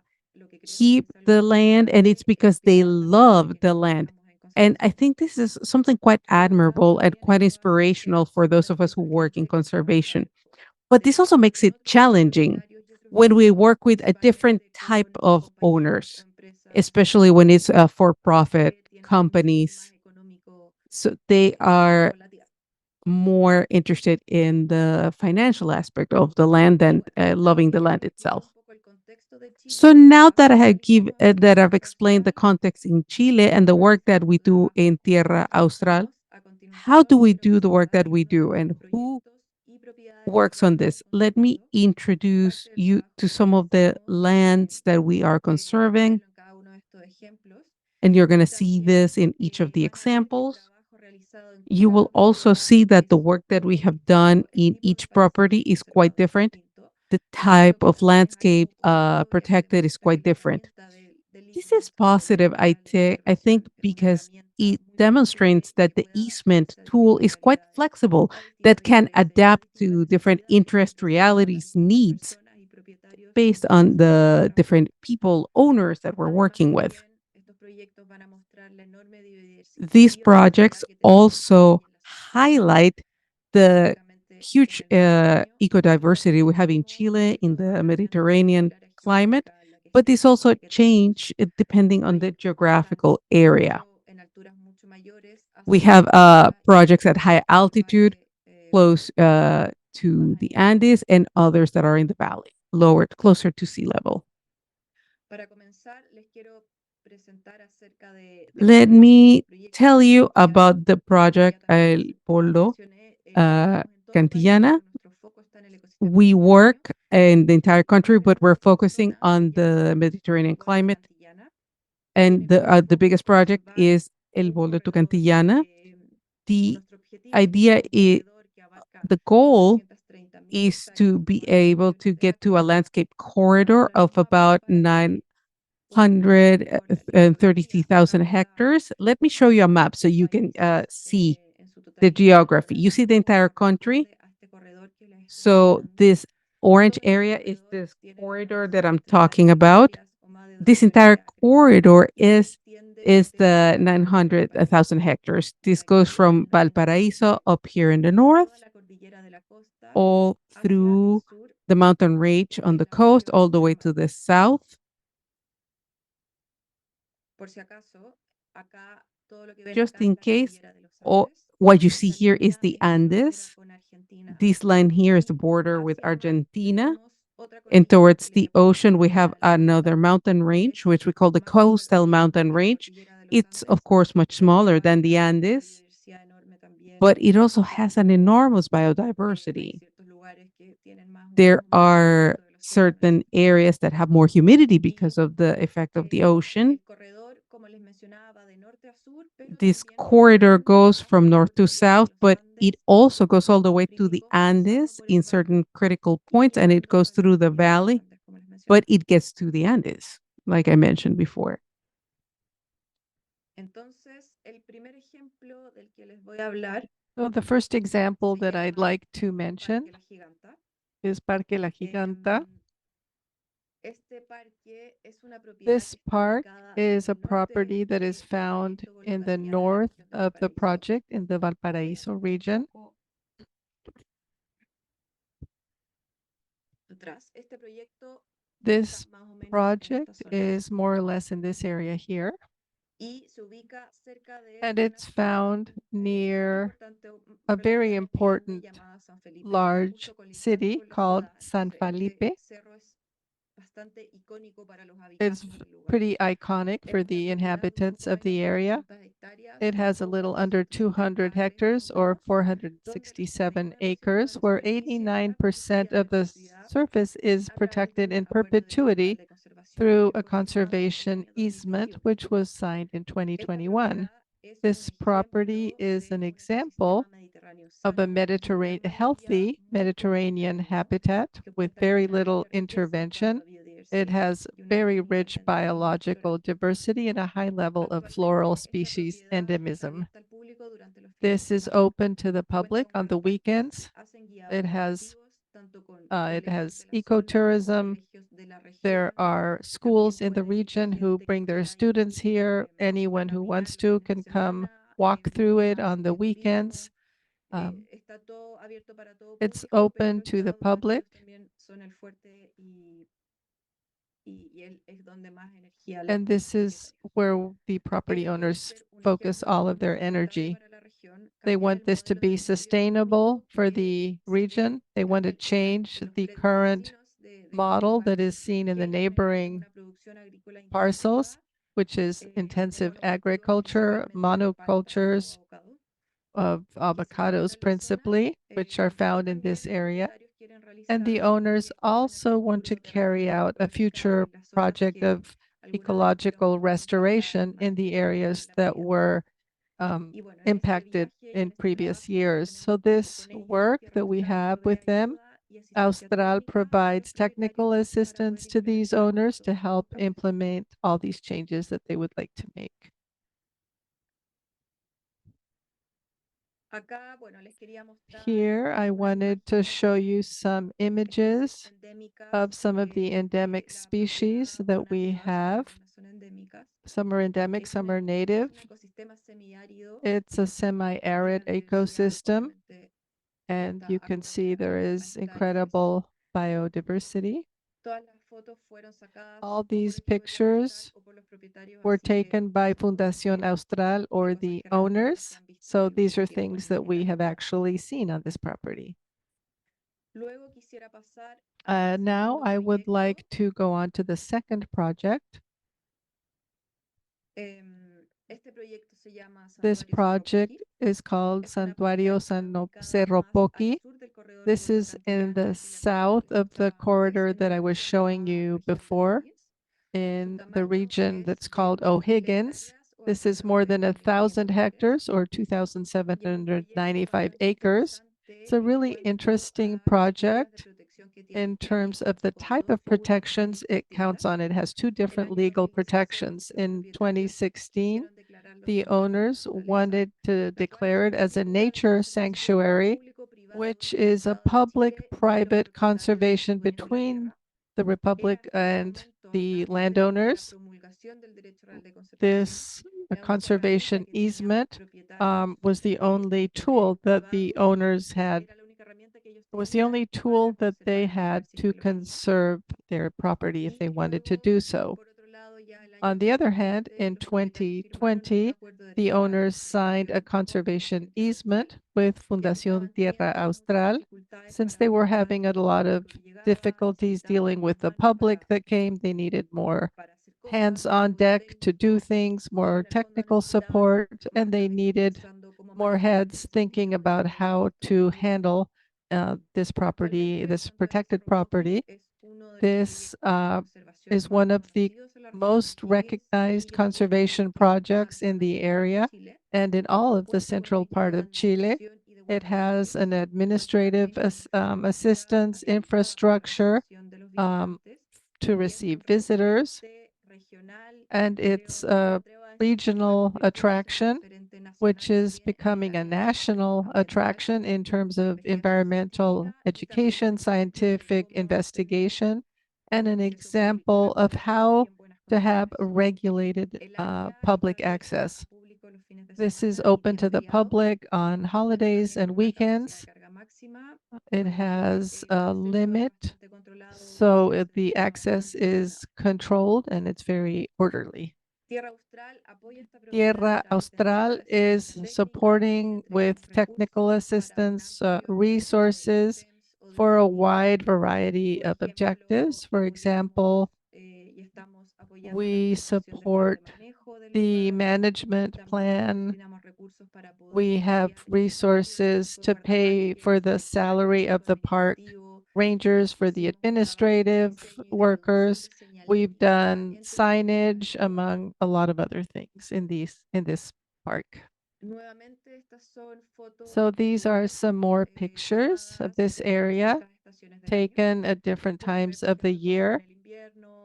S4: keep the land, and it's because they love the land. And I think this is something quite admirable and quite inspirational for those of us who work in conservation. But this also makes it challenging when we work with a different type of owners, especially when it's for-profit companies. So they are more interested in the financial aspect of the land than loving the land itself. So now that I've explained the context in Chile and the work that we do in Tierra Austral, how do we do the work that we do and who works on this? Let me introduce you to some of the lands that we are conserving. And you're going to see this in each of the examples. You will also see that the work that we have done in each property is quite different. The type of landscape protected is quite different. This is positive, I think, because it demonstrates that the easement tool is quite flexible, that can adapt to different interest realities, needs, based on the different people, owners that we're working with. These projects also highlight the huge ecodiversity we have in Chile, in the Mediterranean climate, but this also change depending on the geographical area. We have projects at high altitude, close to the Andes, and others that are in the valley, lower, closer to sea level. Let me tell you about the project El Polo Cantillana. We work in the entire country, but we're focusing on the Mediterranean climate. And the biggest project is El Boldo to Cantillana. The idea is, the goal is to be able to get to a landscape corridor of about 933,000 hectares. Let me show you a map so you can see the geography. You see the entire country. So this orange area is this corridor that I'm talking about. This entire corridor is the 900,000 hectares. This goes from Valparaíso up here in the north, all through the mountain range on the coast, all the way to the south. Just in case, what you see here is the Andes. This line here is the border with Argentina. And towards the ocean, we have another mountain range, which we call the coastal mountain range. It's, of course, much smaller than the Andes, but it also has an enormous biodiversity. There are certain areas that have more humidity because of the effect of the ocean. This corridor goes from north to south, but it also goes all the way to the Andes in certain critical points, and it goes through the valley, but it gets to the Andes, like I mentioned before.
S2: So the first example that I'd like to mention is Parque La Giganta. This park is a property that is found in the north of the project in the Valparaíso region. This project is more or less in this area here, and it's found near a very important large city called San Felipe. It's pretty iconic for the inhabitants of the area. It has a little under 200 hectares or 467 acres, where 89% of the surface is protected in perpetuity through a conservation easement, which was signed in 2021. This property is an example of a healthy Mediterranean habitat with very little intervention. It has very rich biological diversity and a high level of floral species endemism. This is open to the public on the weekends. It has ecotourism. There are schools in the region who bring their students here. Anyone who wants to can come walk through it on the weekends. It's open to the public. And this is where the property owners focus all of their energy. They want this to be sustainable for the region. They want to change the current model that is seen in the neighboring parcels, which is intensive agriculture, monocultures of avocados principally, which are found in this area. And the owners also want to carry out a future project of ecological restoration in the areas that were impacted in previous years. So this work that we have with them, Austral provides technical assistance to these owners to help implement all these changes that they would like to make.
S3: Acá, bueno, les quería mostrar
S2: Here, I
S3: una
S2: wanted to
S3: imagen
S2: show
S3: de
S2: you some
S3: especies
S2: images
S3: endémicas
S2: of some of the
S3: que
S2: endemic
S3: la
S2: species
S3: propiedad o
S2: that we
S3: nativas,
S2: have.
S3: algunas son endémicas.
S2: Some are endemic,
S3: Es
S2: some
S3: un,
S2: are native.
S3: es un ecosistema semiárido.
S2: It's a
S3: Aquí
S2: semi-arid
S3: en la universidad,
S2: ecosystem,
S3: obviamente,
S2: and
S3: está
S2: you
S3: a
S2: can
S3: como
S2: see there
S3: las
S2: is
S3: islas
S2: incredible biodiversity.
S3: Todas las fotos fueron sacadas
S2: All
S3: o por el
S2: these
S3: Instituto Tierra Austral
S2: pictures
S3: o por los propietarios,
S2: were
S3: así que
S2: taken by
S3: son
S2: Fundación Austral or
S3: cosas
S2: the
S3: que realmente se
S2: owners.
S3: han visto
S2: So
S3: en el
S2: these
S3: último
S2: are
S3: tiempo
S2: things
S3: en
S2: that we
S3: la
S2: have
S3: isla.
S2: actually seen on this property.
S3: Luego quisiera pasar al
S2: Now
S3: segundo
S2: I would
S3: proyecto.
S2: like to go on to the second project.
S3: Este proyecto se llama
S2: This
S3: Santuario
S2: project
S3: Cerro
S2: is called
S3: Es una
S2: Santuario
S3: propiedad que está ubicada
S2: Cerro
S3: más al
S2: Poqui.
S3: sur del corredor
S2: This is in the south of the corridor that I was showing you before, in the region that's called O'Higgins. This is more than 1,000 hectares or 2,795 acres. It's a really interesting project in terms of the type of protections it counts on. It has two different legal protections. In 2016, the owners wanted to declare it as a nature sanctuary, which is a public-private conservation between the Republic and the landowners. This conservation easement was the only tool that the owners had. It was the only tool that they had to conserve their property if they wanted to do so. On the other hand, in 2020, the owners signed a conservation easement with Fundación Tierra Austral, since they were having a lot of difficulties dealing with the public that came. They needed more hands on deck to do things, more technical support, and they needed more heads thinking about how to handle this property, this protected property. This is one of the most recognized conservation projects in the area and in all of the central part of Chile. It has an administrative assistance infrastructure to receive visitors, and it's a regional attraction, which is becoming a national attraction in terms of environmental education, scientific investigation, and an example of how to have regulated public access. This is open to the public on holidays and weekends. It has a limit, so the access is controlled and it's very orderly. Tierra Austral is supporting with technical assistance, resources for a wide variety of objectives. For example, we support the management plan. We have resources to pay for the salary of the park rangers, for the administrative workers. We've done signage, among a lot of other things in this park. So these are some more pictures of this area taken at different times of the year.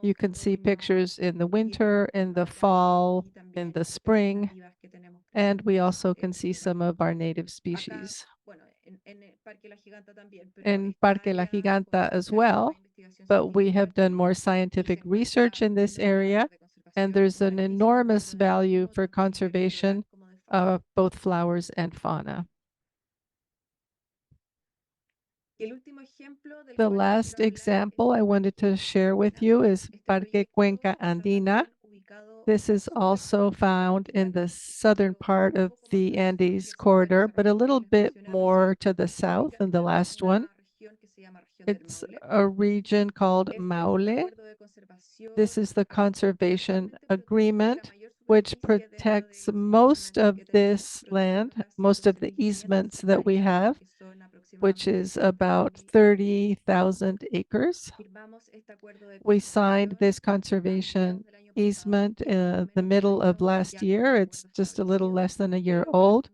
S2: You can see pictures in the winter, in the fall, in the spring, and we also can see some of our native species. In Parque La Giganta as well, but we have done more scientific research in this area, and there's an enormous value for conservation of both flowers and fauna. The last example I wanted to share with you is Parque Cuenca Andina. This is also found in the southern part of the Andes corridor, but a little bit more to the south than the last one. It's a region called Maule. This is the conservation agreement, which protects most of this land, most of the easements that we have, which is about 30,000 acres. We signed this conservation easement in the middle of last year. It's just a little less than a year old.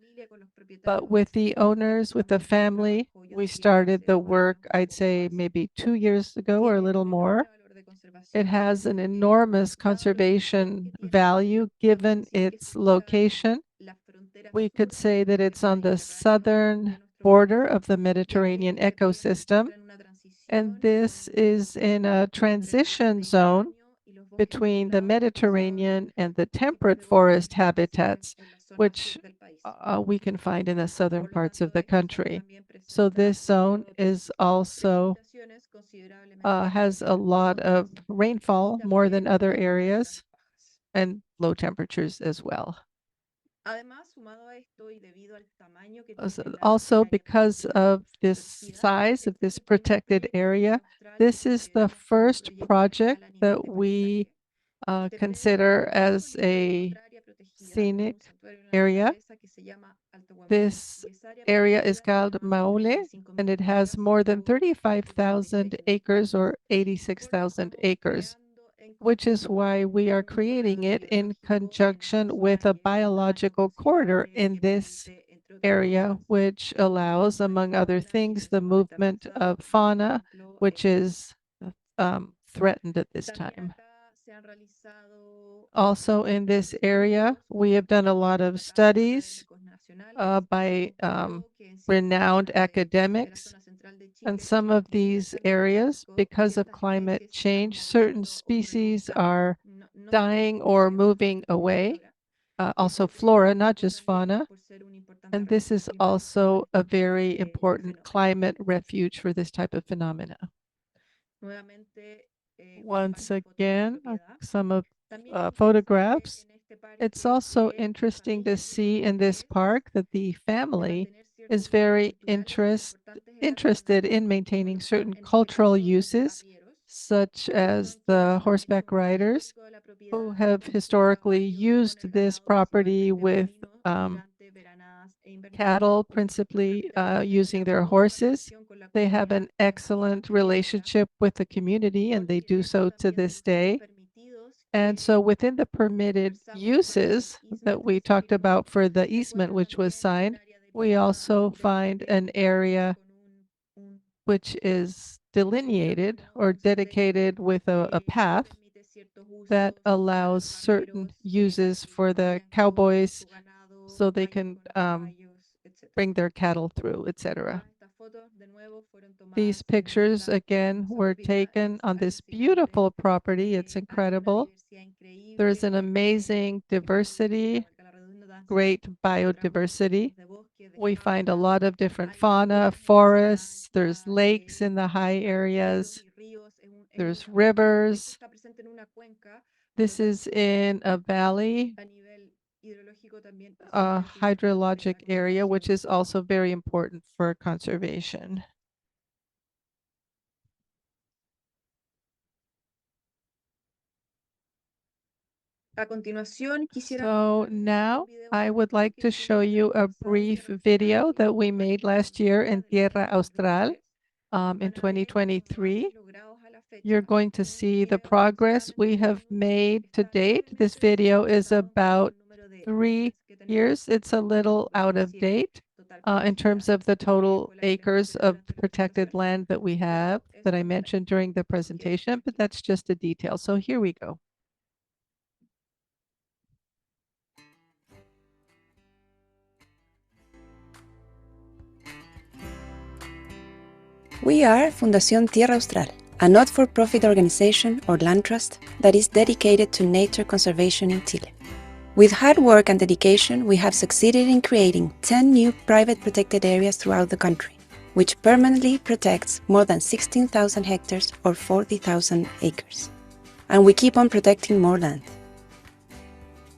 S2: But with the owners, with the family, we started the work, I'd say maybe 2 years ago or a little more. It has an enormous conservation value given its location. We could say that it's on the southern border of the Mediterranean ecosystem, and this is in a transition zone between the Mediterranean and the temperate forest habitats, which we can find in the southern parts of the country. So this zone is also has a lot of rainfall, more than other areas, and low temperatures as well. Also, because of this size of this protected area, this is the first project that we consider as a scenic area. This area is called Maule, and it has more than 35,000 acres or 86,000 acres, which is why we are creating it in conjunction with a biological corridor in this area, which allows, among other things, the movement of fauna, which is threatened at this time. Also in this area, we have done a lot of studies by renowned academics. And some of these areas, because of climate change, certain species are dying or moving away. Also flora, not just fauna. And this is also a very important climate refuge for this type of phenomena. Once again, some of photographs. It's also interesting to see in this park that the family is very interested in maintaining certain cultural uses, such as the horseback riders, who have historically used this property with cattle, principally using their horses. They have an excellent relationship with the community, and they do so to this day. And so within the permitted uses that we talked about for the easement, which was signed, we also find an area which is delineated or dedicated with a path that allows certain uses for the cowboys so they can bring their cattle through, etc. These pictures, again, were taken on this beautiful property. It's incredible. There's an amazing diversity, great biodiversity. We find a lot of different fauna, forests, there's lakes in the high areas, there's rivers. This is in a valley, a hydrologic area, which is also very important for conservation. So now I would like to show you a brief video that we made last year in Tierra Austral in 2023. You're going to see the progress we have made to date. This video is about 3 years. It's a little out of date in terms of the total acres of protected land that we have that I mentioned during the presentation, but that's just a detail. So here we go.
S5: We are Fundación Tierra Austral, a not-for-profit organization or land trust that is dedicated to nature conservation in Chile. With hard work and dedication, we have succeeded in creating 10 new private protected areas throughout the country, which permanently protects more than 16,000 hectares or 40,000 acres. And we keep on protecting more land.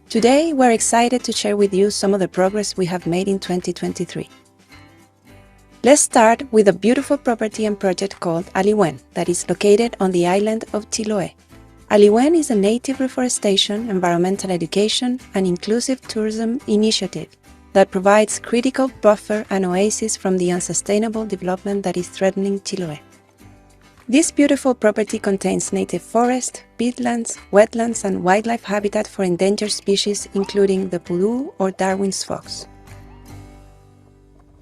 S5: Today, we're excited to share with you some of the progress we have made in 2023. Let's start with a beautiful property and project called Aliwen that is located on the island of Chiloé. Aliwen is a native reforestation, environmental education, and inclusive tourism initiative that provides critical buffer and oasis from the unsustainable development that is threatening Chiloé. This beautiful property contains native forest, peatlands, wetlands, and wildlife habitat for endangered species including the poodoo or Darwin's fox.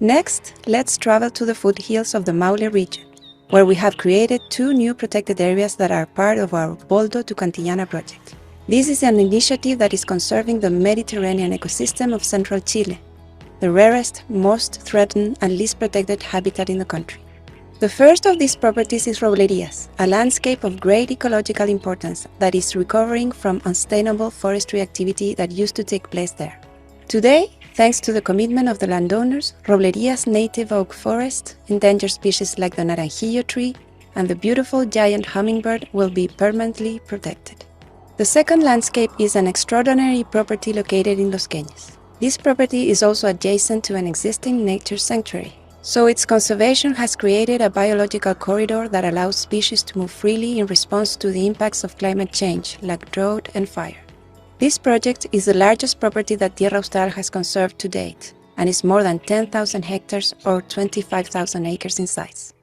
S5: Next, let's travel to the foothills of the Maule region, where we have created 2 new protected areas that are part of our Boldo to Cantillana project. This is an initiative that is conserving the Mediterranean ecosystem of central Chile, the rarest, most threatened, and least protected habitat in the country. The first of these properties is Roblerias, a landscape of great ecological importance that is recovering from unsustainable forestry activity that used to take place there. Today, thanks to the commitment of the landowners, Roblerias' native oak forest, endangered species like the naranjillo tree, and the beautiful giant hummingbird will be permanently protected. The second landscape is an extraordinary property located in Los Queñes. This property is also adjacent to an existing nature sanctuary, so its conservation has created a biological corridor that allows species to move freely in response to the impacts of climate change, like drought and fire. This project is the largest property that Tierra Austral has conserved to date, and is more than 10,000 hectares or 25,000 acres in size.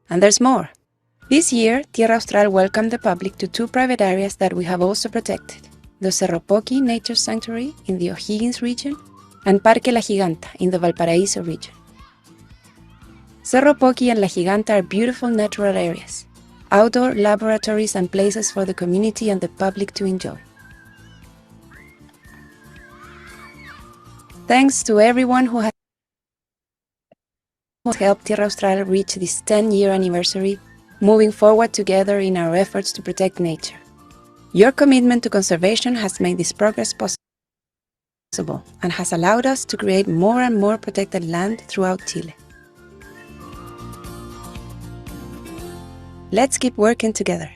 S5: And there's more. This year, Tierra Austral welcomed the public to 2 private areas that we have also protected: the Cerro Poqui Nature Sanctuary in the O'Higgins region and Parque La Giganta in the Valparaíso region. Cerro Poqui and La Giganta are beautiful natural areas, outdoor laboratories and places for the community and the public to enjoy. Thanks to everyone who has helped Tierra Austral reach this 10-year anniversary, moving forward together in our efforts to protect nature. Your commitment to conservation has made this progress possible and has allowed us to create more and more protected land throughout Chile. Let's keep working together.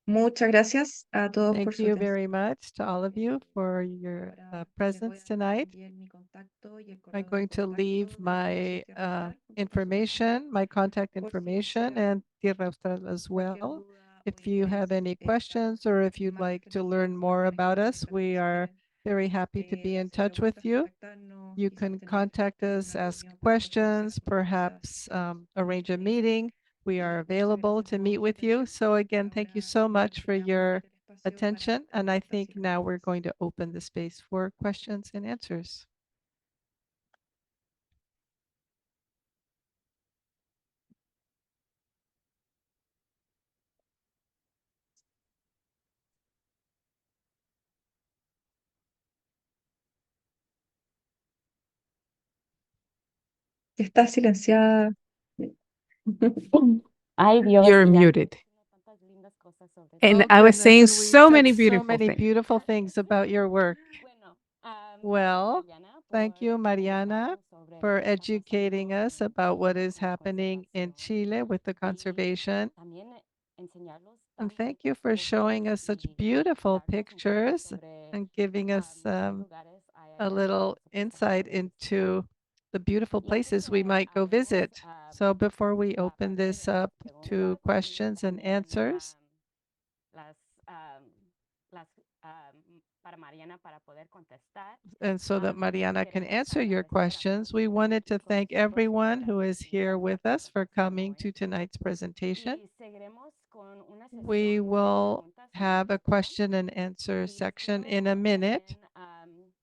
S3: Muchas gracias a todos por
S2: Thank
S3: su
S2: you
S3: atención.
S2: very much to all of you for your
S3: Ahora les voy
S2: presence
S3: a
S2: tonight.
S3: enviar mi contacto y el
S2: I'm
S3: correo de
S2: going to
S3: contacto
S2: leave
S3: de
S2: my
S3: Fundación Tierra Austral, junto con su
S2: information, my contact
S3: por si
S2: information,
S3: desea
S2: and Tierra Austral as
S3: cualquier
S2: well.
S3: duda o
S2: If you have
S3: interés,
S2: any
S3: estamos
S2: questions or if you'd
S3: más
S2: like
S3: que
S2: to
S3: felices
S2: learn
S3: de
S2: more
S3: responder
S2: about
S3: cualquier
S2: us,
S3: pregunta
S2: we
S3: que
S2: are
S3: quieran
S2: very happy to be in
S3: hacer
S2: touch with
S3: preguntas,
S2: you.
S3: contactarnos,
S2: You
S3: quizás
S2: can
S3: tener
S2: contact us,
S3: alguna
S2: ask
S3: reunión para
S2: questions,
S3: profundizar en alguna
S2: perhaps
S3: de
S2: arrange a
S3: nuestras ideas.
S2: meeting. We are
S3: Muchas
S2: available
S3: gracias
S2: to
S3: por
S2: meet
S3: su
S2: with you.
S3: atención.
S2: So again, thank you
S3: Ahora
S2: so much for
S3: liberamos
S2: your
S3: el espacio para
S2: attention. And I
S3: preguntas y
S2: think now we're
S3: respuestas.
S2: going to open the space for questions and answers.
S3: Está silenciada.
S1: Ay, Dios,
S4: You're
S1: ya
S4: muted.
S1: tantas lindas cosas sobre
S4: And
S2: Oh,
S4: I was
S2: goodness,
S4: saying
S2: and we
S4: so
S2: said
S4: many
S2: so
S4: beautiful
S2: many
S4: things.
S2: beautiful things about your work.
S1: Bueno,
S2: Well,
S1: gracias, Mariana,
S2: thank you,
S1: por
S2: Mariana,
S1: informarnos sobre
S2: for
S1: lo que está
S2: educating
S1: pasando
S2: us
S1: en
S2: about what
S1: Chile
S2: is
S1: con la
S2: happening in
S1: conservación
S2: Chile with the
S1: y
S2: conservation.
S1: también enseñarnos
S2: And
S1: tan
S2: thank you
S1: bonitas
S2: for
S1: fotos
S2: showing us such
S1: y
S2: beautiful
S1: darnos un poco
S2: pictures
S1: sobre
S2: and giving us
S1: qué lugares hay
S2: a
S1: allá que
S2: little
S1: nosotros
S2: insight
S1: podemos visitar.
S2: into the beautiful
S1: Y antes
S2: places
S1: que
S2: we might go
S1: hablemos
S2: visit. So before we
S1: la
S2: open
S1: parte
S2: this
S1: de
S2: up to
S1: preguntas y
S2: questions and
S1: también
S2: answers,
S1: las, las para Mariana para poder contestar.
S2: and so that Mariana can
S1: Queremos
S2: answer your
S1: agradecer a
S2: questions,
S1: todos
S2: we
S1: los que
S2: wanted
S1: están
S2: to
S1: aquí con
S2: thank
S1: nosotros
S2: everyone who
S1: para
S2: is
S1: su
S2: here with us for
S1: presentación
S2: coming
S1: hoy.
S2: to tonight's presentation.
S1: Y seguiremos con una sesión
S2: We
S1: de
S2: will
S1: preguntas en un
S2: have a
S1: futuro.
S2: question and answer
S1: Y
S2: section
S1: quiero
S2: in a minute.
S1: también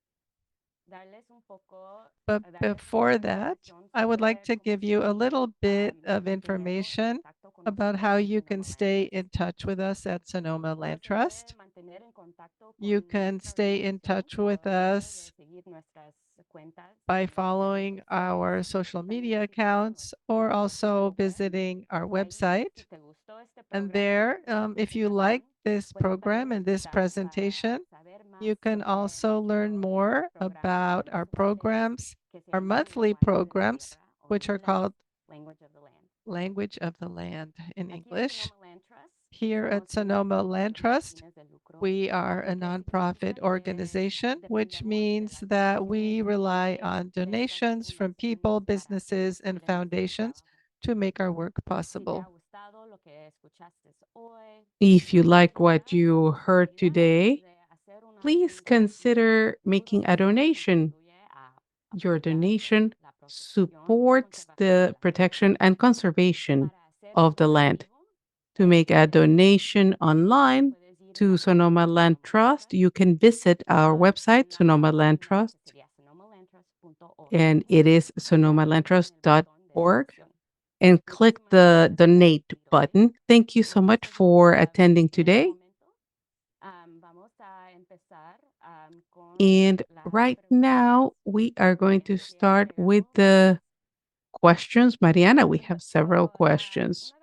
S1: darles un poco,
S2: But
S1: darles
S2: before
S1: mucha
S2: that,
S1: información
S2: I would like
S1: sobre
S2: to
S1: cómo
S2: give you a
S1: seguir
S2: little bit of
S1: manteniendo en
S2: information
S1: contacto con
S2: about
S1: nosotros
S2: how
S1: en
S2: you
S1: Sonoma
S2: can
S1: Land
S2: stay
S1: Trust.
S2: in touch with us at Sonoma
S1: Uno
S2: Land
S1: se puede
S2: Trust.
S1: mantener en contacto
S2: You
S1: con
S2: can
S1: nuestra
S2: stay in
S1: organización
S2: touch
S1: por
S2: with
S1: medio de
S2: us
S1: seguir nuestras cuentas
S2: by
S1: en las redes
S2: following our
S1: sociales
S2: social
S1: y también
S2: media
S1: visitando
S2: accounts or
S1: nuestro
S2: also
S1: sitio web.
S2: visiting our
S1: Ahí,
S2: website.
S1: si te gustó este
S2: And
S1: programa,
S2: there,
S1: esta
S2: if you like
S1: presentación,
S2: this
S1: puedes
S2: program and this
S1: visitar
S2: presentation,
S1: para saber más
S2: you can
S1: sobre
S2: also learn
S1: nuestros
S2: more
S1: programas
S2: about our
S1: mensuales
S2: programs,
S1: que se
S2: our
S1: llaman
S2: monthly
S1: Lenguaje de la
S2: programs,
S1: Tierra o en
S2: which are
S1: inglés
S2: called
S1: Language of the Land.
S2: Language of the Land in
S1: Aquí en
S2: English.
S1: Sonoma Land Trust
S2: Here at
S1: somos una
S2: Sonoma
S1: organización
S2: Land
S1: sin
S2: Trust,
S1: fines de lucro
S2: we are a
S1: que
S2: nonprofit
S1: significa que
S2: organization, which
S1: dependemos de
S2: means
S1: las
S2: that we
S1: donaciones
S2: rely
S1: de
S2: on
S1: empresas y
S2: donations from
S1: fundaciones
S2: people,
S1: para
S2: businesses, and
S1: financiar nuestro
S2: foundations
S1: trabajo.
S2: to make our work
S1: Si te
S2: possible.
S1: ha gustado lo que escuchaste hoy,
S4: If you like
S1: quizás
S4: what you heard
S1: enseguida
S4: today,
S1: puede hacer una
S4: please
S1: donación
S4: consider
S1: y un
S4: making a
S1: donativo
S4: donation.
S1: contribuye a
S4: Your
S1: apoyar
S4: donation
S1: la protección y
S4: supports
S1: conservación de
S4: the
S1: la tierra.
S4: protection and conservation
S1: Para hacer
S4: of
S1: un
S4: the land.
S1: donativo,
S4: To make a
S1: en línea,
S4: donation online
S1: puedes ir
S4: to
S1: a la
S4: Sonoma
S1: página de
S4: Land
S1: Sonoma Land
S4: Trust,
S1: Trust,
S4: you can visit our website,
S1: en la
S4: Sonoma Land
S1: página
S4: Trust,
S1: que sería sonomalandtrust.org,
S4: and it is
S1: y ahí clic en el botón de
S4: sonomalandtrust.org.
S1: donación.
S4: and click the donate button. Thank you so much for attending today. And right now, we are going to start with the questions. Mariana, we have several questions.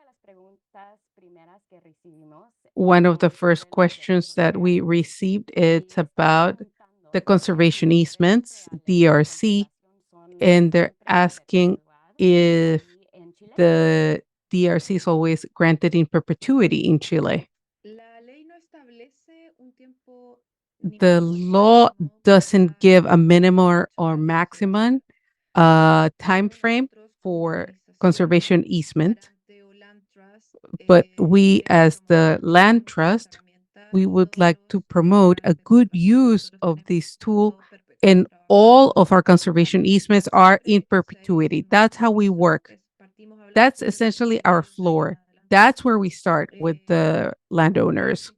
S4: One of the first questions that we received, it's about the conservation easements, DRC, and they're asking if the DRC is always granted in perpetuity in Chile.
S3: La ley no establece un tiempo
S4: The law doesn't give a minimum or maximum time frame for conservation easement, but we as the land trust, we would like to promote a good use of this tool, and all of our conservation easements are in perpetuity. That's how we work. That's essentially our floor. That's where we start with the landowners,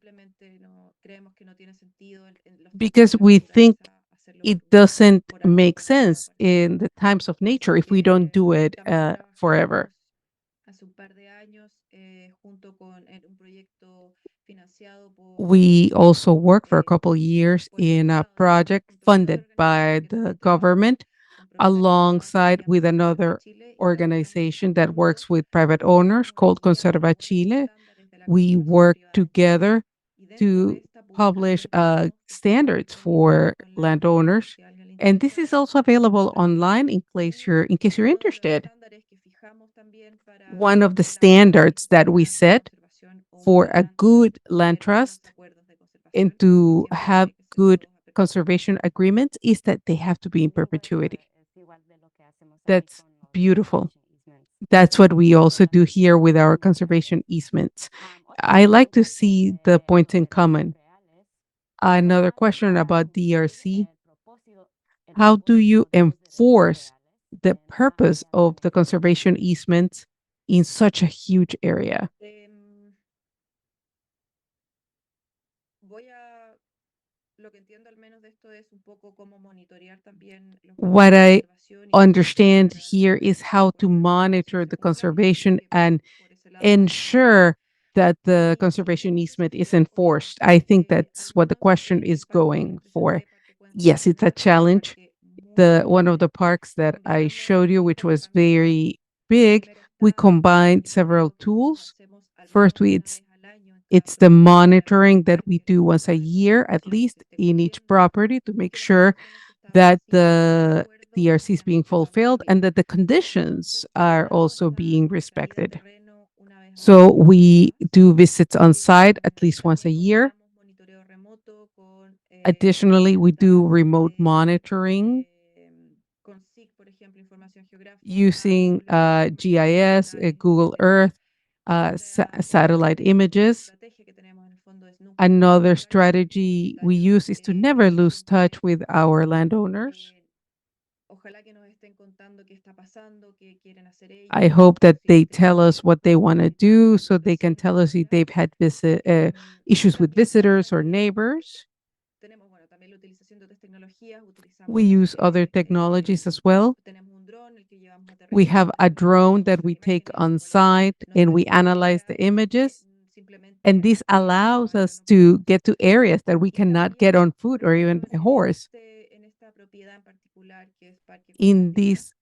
S4: because we think it doesn't make sense in the times of nature if we don't do it forever. We also worked for a couple of years in a project funded by the government alongside with another organization that works with private owners called Conserva Chile. We work together to publish standards for landowners. And this is also available online in case you're interested. One of the standards that we set for a good land trust and to have good conservation agreements is that they have to be in perpetuity. That's beautiful. That's what we also do here with our conservation easements. I like to see the points in common. Another question about DRC. How do you enforce the purpose of the conservation easements in such a huge area? What I understand here is how to monitor the conservation and ensure that the conservation easement is enforced. I think that's what the question is going for. Yes, it's a challenge. One of the parks that I showed you, which was very big, we combined several tools. First, it's the monitoring that we do once a year, at least in each property, to make sure that the DRC is being fulfilled and that the conditions are also being respected. So we do visits on site at least once a year. Additionally, we do remote monitoring using GIS, Google Earth, satellite images. Another strategy we use is to never lose touch with our landowners. I hope that they tell us what they want to do so they can tell us if they've had issues with visitors or neighbors. We use other technologies as well. We have a drone that we take on site and we analyze the images. And this allows us to get to areas that we cannot get on foot or even by horse. In this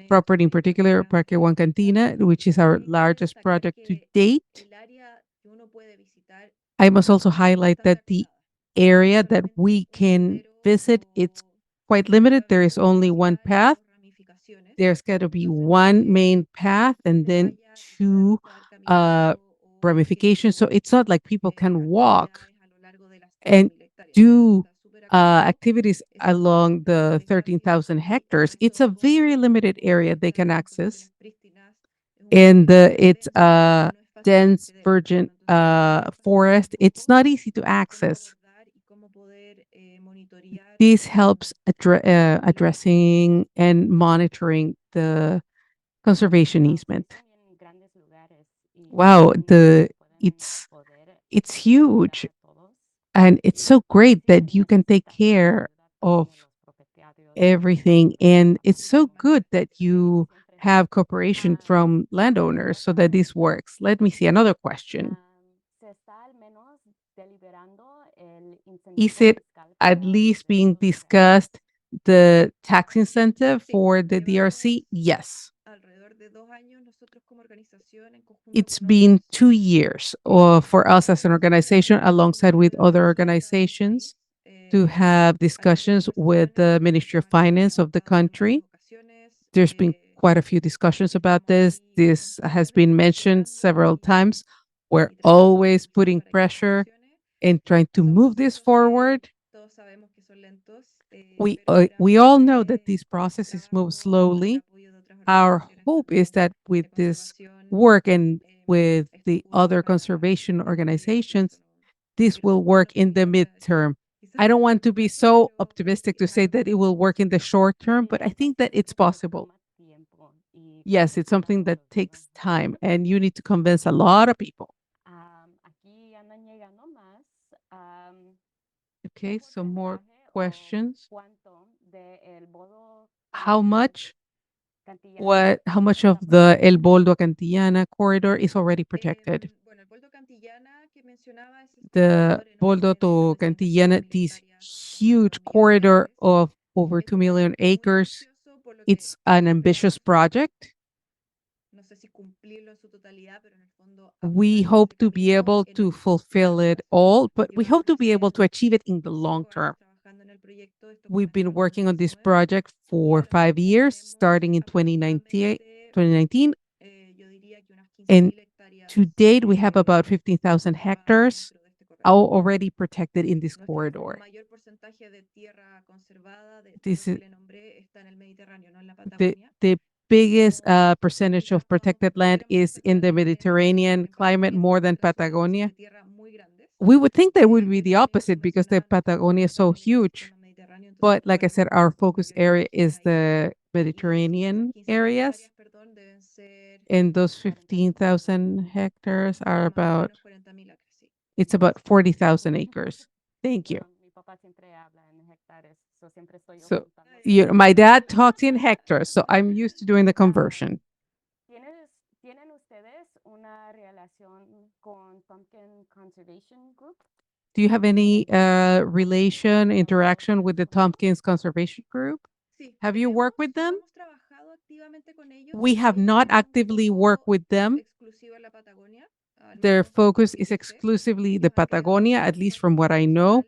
S4: property in particular, Parque Huancantina, which is our largest project to date, I must also highlight that the area that we can visit, it's quite limited. There is only one path. There's got to be one main path and then two ramifications. So it's not like people can walk and do activities along the 13,000 hectares. It's a very limited area they can access. And it's a dense virgin forest. It's not easy to access. This helps addressing and monitoring the conservation easement. Wow, it's huge. And it's so great that you can take care of everything. And it's so good that you have cooperation from landowners so that this works? Let me see another question.
S1: Se está al menos deliberando el
S4: Is
S1: incentivo
S4: it
S1: fiscal
S4: at
S1: para
S4: least being
S1: proyectos reales?
S4: discussed the tax incentive
S3: Sí,
S4: for the DRC?
S3: llevamos
S4: Yes.
S3: alrededor de 2 años nosotros como organización en conjunto
S4: It's
S3: con
S4: been
S3: otras
S4: 2 years for us as an organization, alongside with other organizations, to have discussions with the Ministry of Finance of the country. There's been quite a few discussions about this. This has been mentioned several times. We're always putting pressure and trying to move this forward. We all know that these processes move slowly. Our hope is that with this work and with the other conservation organizations, this will work in the midterm. I don't want to be so optimistic to say that it will work in the short term, but I think that it's possible. Yes, it's something that takes time, and you need to convince a lot of people.
S1: Aquí andan llegando más.
S4: Okay,
S1: ¿Qué
S4: some more
S1: porcentaje o
S4: questions.
S1: cuánto de el bodo
S4: How much
S1: Cantillana
S4: how much
S1: está
S4: of the El Boldo Cantillana corridor is already protected?
S3: Bueno, el Boldo Cantillana que mencionaba es este
S4: The
S3: corredor
S4: Boldo
S3: enorme
S4: to
S3: de más de 2
S4: Cantillana,
S3: millones de
S4: this
S3: hectáreas,
S4: huge
S3: 2 millones de
S4: corridor
S3: acres.
S4: of over
S3: Es
S4: 2
S3: un
S4: million
S3: proyecto muy
S4: acres.
S3: ambicioso, por lo que
S4: It's an ambitious
S3: esperamos,
S4: project.
S3: no sé si cumplirlo en su totalidad, pero en el fondo
S4: We
S3: apostar por
S4: hope
S3: este
S4: to be
S3: camino
S4: able
S3: en
S4: to
S3: el
S4: fulfill
S3: largo
S4: it
S3: plazo.
S4: all, but we hope to be able
S3: Llevamos
S4: to achieve it in the long
S3: 5
S4: term.
S3: años trabajando en el proyecto, esto
S4: We've been
S3: comenzó en
S4: working on this
S3: 2019,
S4: project
S3: y
S4: for
S3: a la
S4: 5
S3: fecha
S4: years,
S3: tenemos
S4: starting in 2019,
S3: aproximadamente, yo diría que unas
S4: and
S3: 15.000 hectáreas
S4: to date we have about 15,000
S3: conservadas
S4: hectares
S3: dentro de este corredor.
S4: already protected in this
S3: Nuestro
S4: corridor.
S3: mayor porcentaje de tierra conservada de todo
S4: This
S3: lo
S4: is
S3: que le nombré está en el Mediterráneo, no en la
S4: the
S3: Patagonia.
S4: the biggest
S3: Como
S4: percentage of
S3: indicamos,
S4: protected land
S3: podríamos
S4: is in the
S3: pensar que tenemos
S4: Mediterranean
S3: en
S4: climate
S3: Patagonia
S4: more than
S3: concentraciones
S4: Patagonia.
S3: de tierra muy grandes.
S4: We would think that would be
S3: Pero
S4: the
S3: también
S4: opposite because the
S3: información
S4: Patagonia is so
S3: también existe en
S4: huge.
S3: el Mediterráneo, entonces
S4: But like I said, our
S3: probablemente
S4: focus
S3: podríamos
S4: area
S3: estar
S4: is
S3: ahí.
S4: the
S3: Y
S4: Mediterranean
S3: las 15.000
S4: areas.
S3: hectáreas, perdón, deben ser
S4: And those
S3: 40.000,
S4: 15,000 hectares are
S3: más o
S4: about,
S3: menos 40.000 acres, sí.
S4: it's about 40,000 acres. Thank you.
S1: Mi papá siempre habla en hectáreas, so siempre estoy yo
S4: So
S1: contando.
S4: my dad talks in hectares, so I'm used to doing the conversion.
S1: ¿Tienen ustedes una relación con Pumpkin Conservation Group?
S4: Do you have any relation, interaction with the Tompkins Conservation Group?
S3: Sí,
S4: Have you worked with them?
S3: no hemos trabajado activamente con ellos.
S4: We have
S3: Ellos
S4: not
S3: tienen un
S4: actively
S3: foco
S4: worked with them.
S3: exclusivo en la Patagonia, al
S4: Their
S3: menos
S4: focus
S3: lo que
S4: is
S3: yo sé.
S4: exclusively the
S3: Ellos han creado
S4: Patagonia, at least from what I know.
S3: nacionales,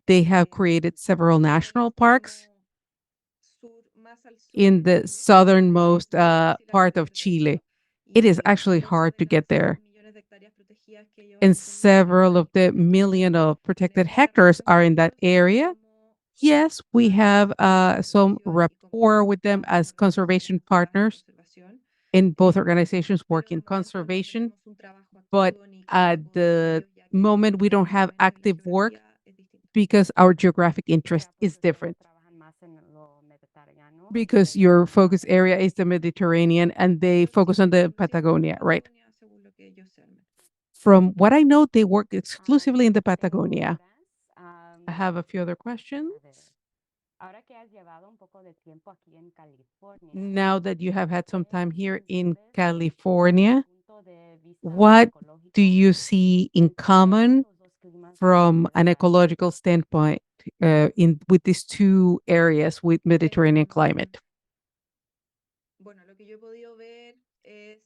S4: They have created several
S3: en el
S4: national
S3: extremo
S4: parks
S3: más al sur
S4: in
S3: de
S4: the
S3: Chile,
S4: southernmost
S3: difícil acceder
S4: part
S3: al
S4: of Chile.
S3: territorio.
S4: It is
S3: Y
S4: actually
S3: luego
S4: hard
S3: de
S4: to
S3: las
S4: get there.
S3: millones de hectáreas protegidas que ellos
S4: And
S3: han tenido,
S4: several of the million of protected
S3: tenemos una
S4: hectares
S3: relación
S4: are
S3: con
S4: in that
S3: ellos
S4: area.
S3: como
S4: Yes, we have some
S3: conservación y
S4: rapport
S3: como
S4: with them as
S3: organizaciones
S4: conservation
S3: enfocadas en
S4: partners,
S3: conservación.
S4: and both organizations
S3: Pero
S4: work
S3: de
S4: in
S3: momento no
S4: conservation.
S3: tenemos un trabajo
S4: But
S3: activo ni
S4: at
S3: campo de
S4: the
S3: ellos, ya que
S4: moment, we don't have
S3: obviamente la
S4: active work
S3: geografía es distinta.
S4: because our geographic interest
S1: Porque
S4: is
S1: ustedes
S4: different.
S1: trabajan más en lo mediterráneo.
S4: Because your focus area is the Mediterranean and they
S3: Ellos
S4: focus
S3: sí,
S4: on the
S3: ellos sí ocupan
S4: Patagonia, right?
S3: Patagonia, según lo que ellos se armen.
S4: From what I know, they work exclusively in the Patagonia. I have a few other questions.
S1: Ahora que has llevado un poco de tiempo aquí en California,
S4: Now that you have had some time here in
S1: ustedes
S4: California,
S1: punto de vista
S4: what do
S1: ecológico
S4: you see in common
S1: estos dos climas
S4: from an
S1: están?
S4: ecological standpoint in with these two areas with Mediterranean climate?
S3: Bueno, lo que yo he podido ver es,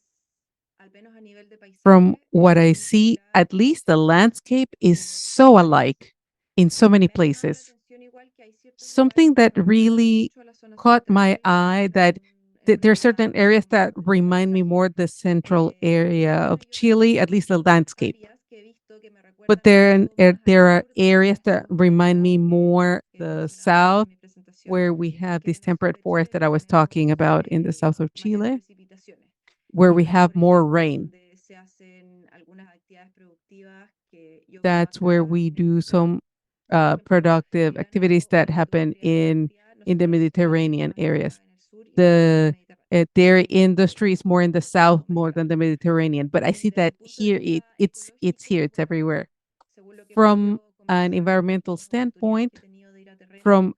S3: al menos a nivel de
S4: From
S3: paisaje,
S4: what I
S3: muy
S4: see,
S3: similar.
S4: at least the landscape is so alike in so many
S3: Me ha llamado la
S4: places.
S3: atención igual que hay ciertos
S4: Something
S3: lugares
S4: that
S3: que me recuerdan
S4: really
S3: mucho a la zona
S4: caught
S3: central
S4: my
S3: de
S4: eye
S3: Chile,
S4: that
S3: en
S4: there are
S3: una
S4: certain areas that
S3: principal
S4: remind me
S3: paisaje.
S4: more the central area
S3: Pero
S4: of
S3: hay
S4: Chile, at
S3: otras
S4: least the landscape.
S3: áreas que he visto que me
S4: But
S3: recuerdan un poco más al
S4: there are
S3: sur, donde
S4: areas
S3: está
S4: that
S3: este bosque
S4: remind me
S3: temperado
S4: more
S3: que
S4: the
S3: mencionaba antes
S4: south,
S3: en mi presentación,
S4: where we have
S3: que
S4: this
S3: en el sur
S4: temperate
S3: de
S4: forest
S3: Chile
S4: that I was talking
S3: tenemos
S4: about in the south of
S3: mayores
S4: Chile,
S3: precipitaciones.
S4: where
S3: Y
S4: we
S3: es ahí,
S4: have
S3: por
S4: more
S3: ejemplo,
S4: rain.
S3: donde se hacen algunas actividades productivas que yo veo
S4: That's where
S3: acá
S4: we
S3: en el
S4: do some
S3: por ejemplo,
S4: productive
S3: Mariana
S4: activities
S3: o
S4: that
S3: la
S4: happen
S3: industria agraria.
S4: in the
S3: Nosotros
S4: Mediterranean
S3: estamos
S4: areas.
S3: acá en el sur y ellos están en el
S4: The
S3: Mediterráneo.
S4: dairy industry is more in the south, more than the
S3: Oriental.
S4: Mediterranean. But I
S3: Y
S4: see
S3: desde
S4: that
S3: el punto de
S4: here
S3: vista
S4: it's here, it's
S3: ecológico,
S4: everywhere.
S3: según lo que he
S4: From
S3: podido
S4: an
S3: conversar
S4: environmental
S3: con las oportunidades que he
S4: standpoint,
S3: tenido de ir a terreno,
S4: from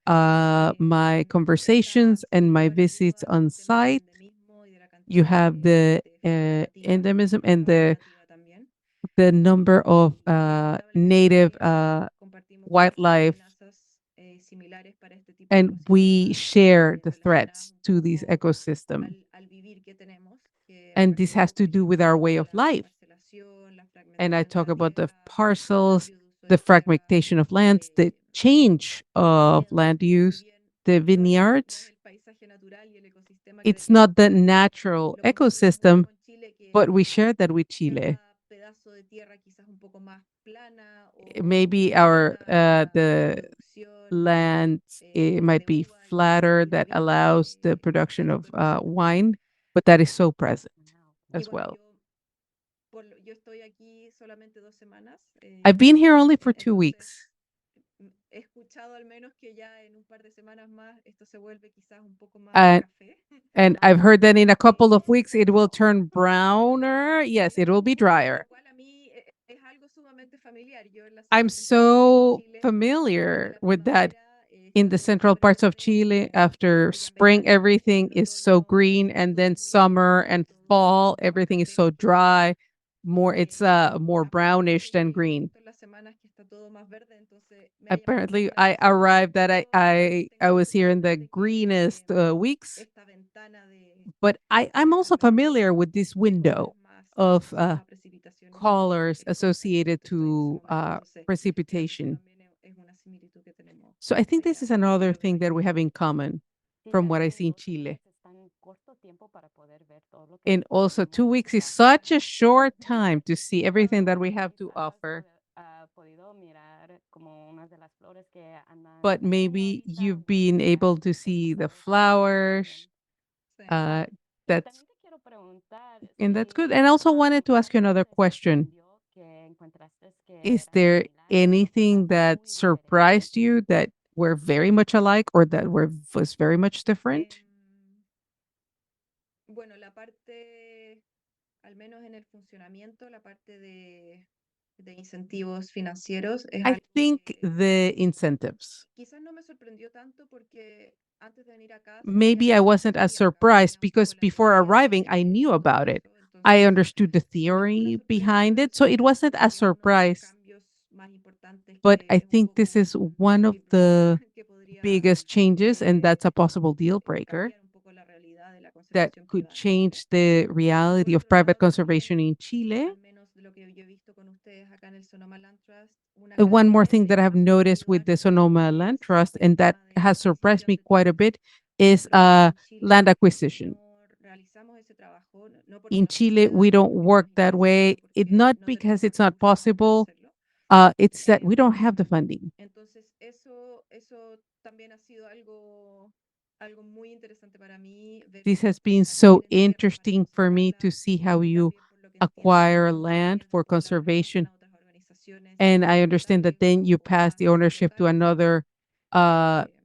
S4: my conversations and my visits on site, You have the endemism and
S3: nativa también.
S4: the number of native
S3: Compartimos
S4: wildlife,
S3: amenazas similares para este tipo de
S4: and we share the threats
S3: relacionadas un
S4: to this
S3: poco
S4: ecosystem.
S3: al vivir que tenemos, que
S4: And this has to
S3: refiere, por
S4: do with our
S3: ejemplo,
S4: way
S3: a
S4: of
S3: la
S4: life.
S3: parcelación, la
S4: And I
S3: fragmentación de
S4: talk
S3: la
S4: about the
S3: tierra, el
S4: parcels,
S3: cambio de uso
S4: the
S3: de tierra,
S4: fragmentation of lands, the change of
S3: viñedos,
S4: land
S3: que si
S4: use,
S3: bien
S4: the
S3: no es
S4: vineyards.
S3: el paisaje natural y el ecosistema que
S4: It's not
S3: deberíamos
S4: the
S3: tener,
S4: natural
S3: lo compartimos
S4: ecosystem,
S3: mucho con Chile,
S4: but
S3: que
S4: we share that with Chile.
S3: cada pedazo de tierra quizás un poco más plana
S4: Maybe
S3: o
S4: our
S3: buena para
S4: the
S3: producción
S4: lands it might
S3: de
S4: be
S3: uva
S4: flatter
S3: y de
S4: that
S3: vino,
S4: allows the production
S3: del
S4: of
S3: productor.
S4: wine, but that is so present
S3: Y
S4: as
S3: bueno,
S4: well.
S3: yo estoy aquí solamente 2 semanas.
S4: I've been here only for 2 weeks.
S3: He escuchado al menos que ya en un par de semanas más esto se vuelve quizás un poco más
S4: And
S3: café.
S4: and I've heard that in a couple of weeks it will turn browner. Yes, it will be drier.
S3: Lo cual a mí es algo sumamente familiar. Yo en la
S4: I'm
S3: zona central de
S4: so
S3: Chile, desde
S4: familiar
S3: la
S4: with that.
S3: primavera,
S4: In the
S3: estamos en
S4: central parts of
S3: febrero,
S4: Chile, after
S3: ya en
S4: spring,
S3: verano,
S4: everything
S3: en
S4: is so
S3: otoño,
S4: green, and
S3: todo es
S4: then
S3: muy
S4: summer
S3: árido,
S4: and
S3: todo es
S4: fall,
S3: un poco más
S4: everything is
S3: café.
S4: so dry. More, it's more brownish
S3: Aparentemente yo
S4: than
S3: llego
S4: green.
S3: justo en las semanas que está todo más verde, entonces me ha llamado
S4: Apparently,
S3: mucho la
S4: I
S3: atención.
S4: arrived that
S3: Yo
S4: I
S3: tengo la
S4: was here in the
S3: suerte de
S4: greenest
S3: que
S4: weeks,
S3: esta ventana
S4: but I'm
S3: de
S4: also
S3: temperaturas
S4: familiar with this
S3: de colores
S4: window
S3: más
S4: of
S3: asociados a precipitaciones
S4: colors
S3: es corta y
S4: associated
S3: justo estoy en ese
S4: to
S3: momento. Entonces, creo que eso
S4: precipitation.
S3: también es una similitud que tenemos
S4: So I think this is another
S3: que yo veo
S4: thing that we
S3: aquí.
S4: have in common from what I see in Chile. And also 2 weeks is such a short time to see everything that we have to offer. But maybe you've been able to see the flowers.
S3: Sí.
S4: That's and that's good. And I also wanted to ask you another question. Is there anything that surprised you that were very much alike or that was very much different?
S3: Bueno, la parte, al menos en el funcionamiento, la parte de incentivos financieros es
S4: I
S3: algo
S4: think
S3: que
S4: the incentives.
S3: quizás no me sorprendió tanto porque antes de venir acá sabía
S4: Maybe
S3: que
S4: I
S3: ya
S4: wasn't as
S3: existían, acá
S4: surprised
S3: tenía un
S4: because
S3: poco la
S4: before
S3: teoría
S4: arriving, I knew
S3: de todo
S4: about it.
S3: eso.
S4: I
S3: Entonces,
S4: understood the
S3: ninguna
S4: theory
S3: sorpresa,
S4: behind
S3: pero
S4: it, so
S3: sí
S4: it
S3: creo
S4: wasn't
S3: que
S4: a
S3: es uno de los
S4: surprise.
S3: cambios más importantes
S4: But
S3: que
S4: I
S3: es un
S4: think this
S3: poco
S4: is one of
S3: disruptor
S4: the
S3: que podría
S4: biggest changes, and that's a possible deal breaker
S3: cambiar un poco la realidad de la
S4: that
S3: conservación
S4: could
S3: privada en Chile.
S4: change the
S3: Por
S4: reality of
S3: otro
S4: private
S3: lado, también,
S4: conservation in Chile.
S3: al menos de lo que yo he visto con ustedes acá en el Sonoma Land Trust, una
S4: One
S3: clave
S4: more
S3: en
S4: thing
S3: ese
S4: that I've
S3: ha
S4: noticed
S3: sido
S4: with
S3: dar
S4: the
S3: prioridad
S4: Sonoma Land
S3: es
S4: Trust,
S3: el
S4: and that
S3: tema de
S4: has
S3: las
S4: surprised me
S3: licencias de
S4: quite a
S3: turismo.
S4: bit,
S3: Por
S4: is
S3: ejemplo, acá en Chile
S4: land acquisition.
S3: no realizamos ese trabajo, no porque
S4: In
S3: no se
S4: Chile,
S3: pueda,
S4: we
S3: no
S4: don't
S3: porque no
S4: work
S3: es
S4: that
S3: imposible,
S4: way. It
S3: porque
S4: not
S3: no tenemos
S4: because
S3: los
S4: it's not
S3: recursos para
S4: possible.
S3: hacerlo.
S4: It's that we don't have the funding.
S3: Entonces, eso también ha sido algo muy interesante para mí, ver
S4: This
S3: cómo
S4: has
S3: ustedes
S4: been so
S3: adquieren tierra para
S4: interesting for me
S3: conservarla
S4: to see how
S3: y
S4: you
S3: también, por lo que entiendo,
S4: acquire
S3: luego
S4: land
S3: también
S4: for
S3: la repasan
S4: conservation.
S3: a otras organizaciones
S4: And I understand that then you
S3: o
S4: pass
S3: más
S4: the ownership to
S3: locales
S4: another,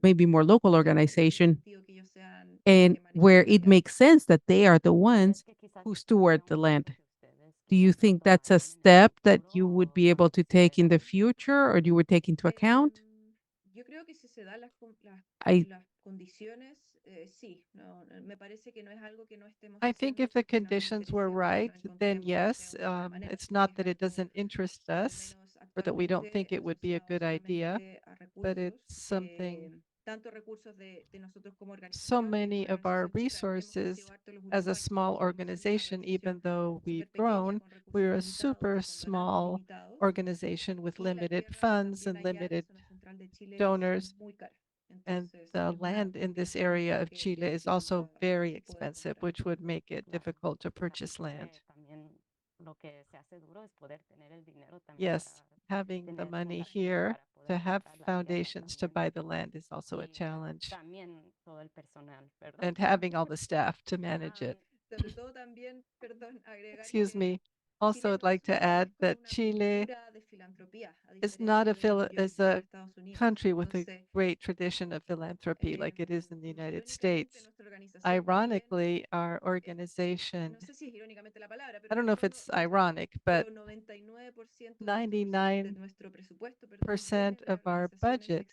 S4: maybe more local
S3: que tiene
S4: organization,
S3: sentido que ellos sean los
S4: and
S3: que
S4: where
S3: manejen la
S4: it
S3: tierra.
S4: makes sense that they are the ones who steward the land. Do you think that's a step that you would be able to take in the future, or you would take into account?
S3: Yo creo que si se dan
S4: I
S3: las condiciones, sí, no, me parece que no es algo que no estemos
S2: I think
S3: haciendo,
S2: if the
S3: sino que nos
S2: conditions were
S3: interesemos y
S2: right,
S3: nos
S2: then
S3: encontremos
S2: yes.
S3: de alguna manera,
S2: It's
S3: porque
S2: not
S3: es
S2: that it
S3: algo,
S2: doesn't interest
S3: al
S2: us
S3: menos
S2: or that we don't
S3: actualmente,
S2: think it would be a
S3: asociado
S2: good idea,
S3: solamente a
S2: but
S3: recursos,
S2: it's something,
S3: tanto recursos de nosotros como
S2: so
S3: organización,
S2: many
S3: como
S2: of our
S3: organización cifra, hemos
S2: resources
S3: crecido harto en los
S2: as
S3: últimos
S2: a
S3: años,
S2: small
S3: porque empezamos una
S2: organization,
S3: organización
S2: even though
S3: súper
S2: we've
S3: pequeña,
S2: grown,
S3: con recursos
S2: we're a
S3: limitados,
S2: super
S3: con donantes
S2: small
S3: limitados,
S2: organization with
S3: y la
S2: limited
S3: tierra
S2: funds
S3: también
S2: and
S3: allá en la
S2: limited
S3: zona central de Chile es
S2: donors.
S3: muy cara.
S2: And
S3: Entonces,
S2: the
S3: es
S2: land in
S3: también
S2: this
S3: una
S2: area
S3: razón
S2: of Chile
S3: que
S2: is also
S3: dificulta
S2: very
S3: poder
S2: expensive,
S3: comprar.
S2: which would make it difficult to purchase land. Yes, having the money here to have foundations to buy the land is also a challenge. And having all the staff to manage it.
S3: Sobre todo también, perdón, agregar
S2: Excuse
S3: que
S2: me. Also, I'd like to add that Chile is not is a country with a great tradition of philanthropy like it is in the United States. Ironically, our organization, I don't know if it's ironic, but 99% of our budget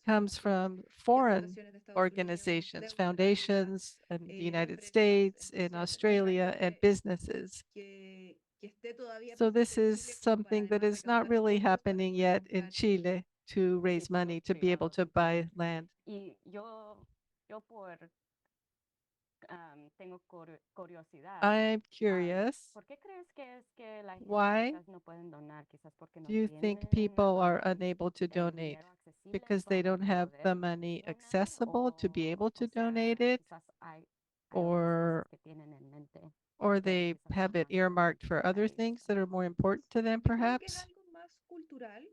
S2: comes from foreign organizations, foundations in the United States, in Australia, and businesses. So this is something that is not really happening yet in Chile to raise money to be able to buy land.
S1: Y yo tengo curiosidad.
S2: I'm curious,
S1: ¿Por qué crees que es que la gente
S2: why
S1: quizás no pueden donar? Quizás porque no
S2: do you think
S1: tienen
S2: people are unable to
S1: el
S2: donate?
S1: dinero accesible en
S2: Because they
S1: forma
S2: don't
S1: de
S2: have the
S1: poder
S2: money
S1: donar,
S2: accessible to be able to
S1: o sea,
S2: donate it,
S1: quizás hay otras
S2: or
S1: cosas que tienen en mente.
S2: they have it earmarked for other things that are more important to them, perhaps.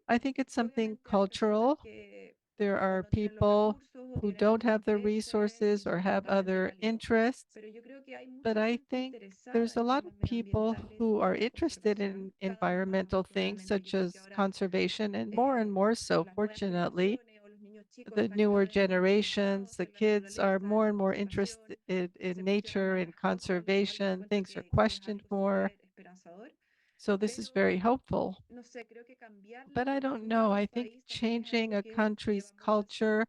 S2: I think it's something cultural. There are people who don't have the resources or have other interests, but I think there's a lot of people who are interested in environmental things such as conservation, and more so, fortunately, the newer generations, the kids are more and more interested in nature and conservation. Things are questioned more. So this is very hopeful. But I don't know. I think changing a country's culture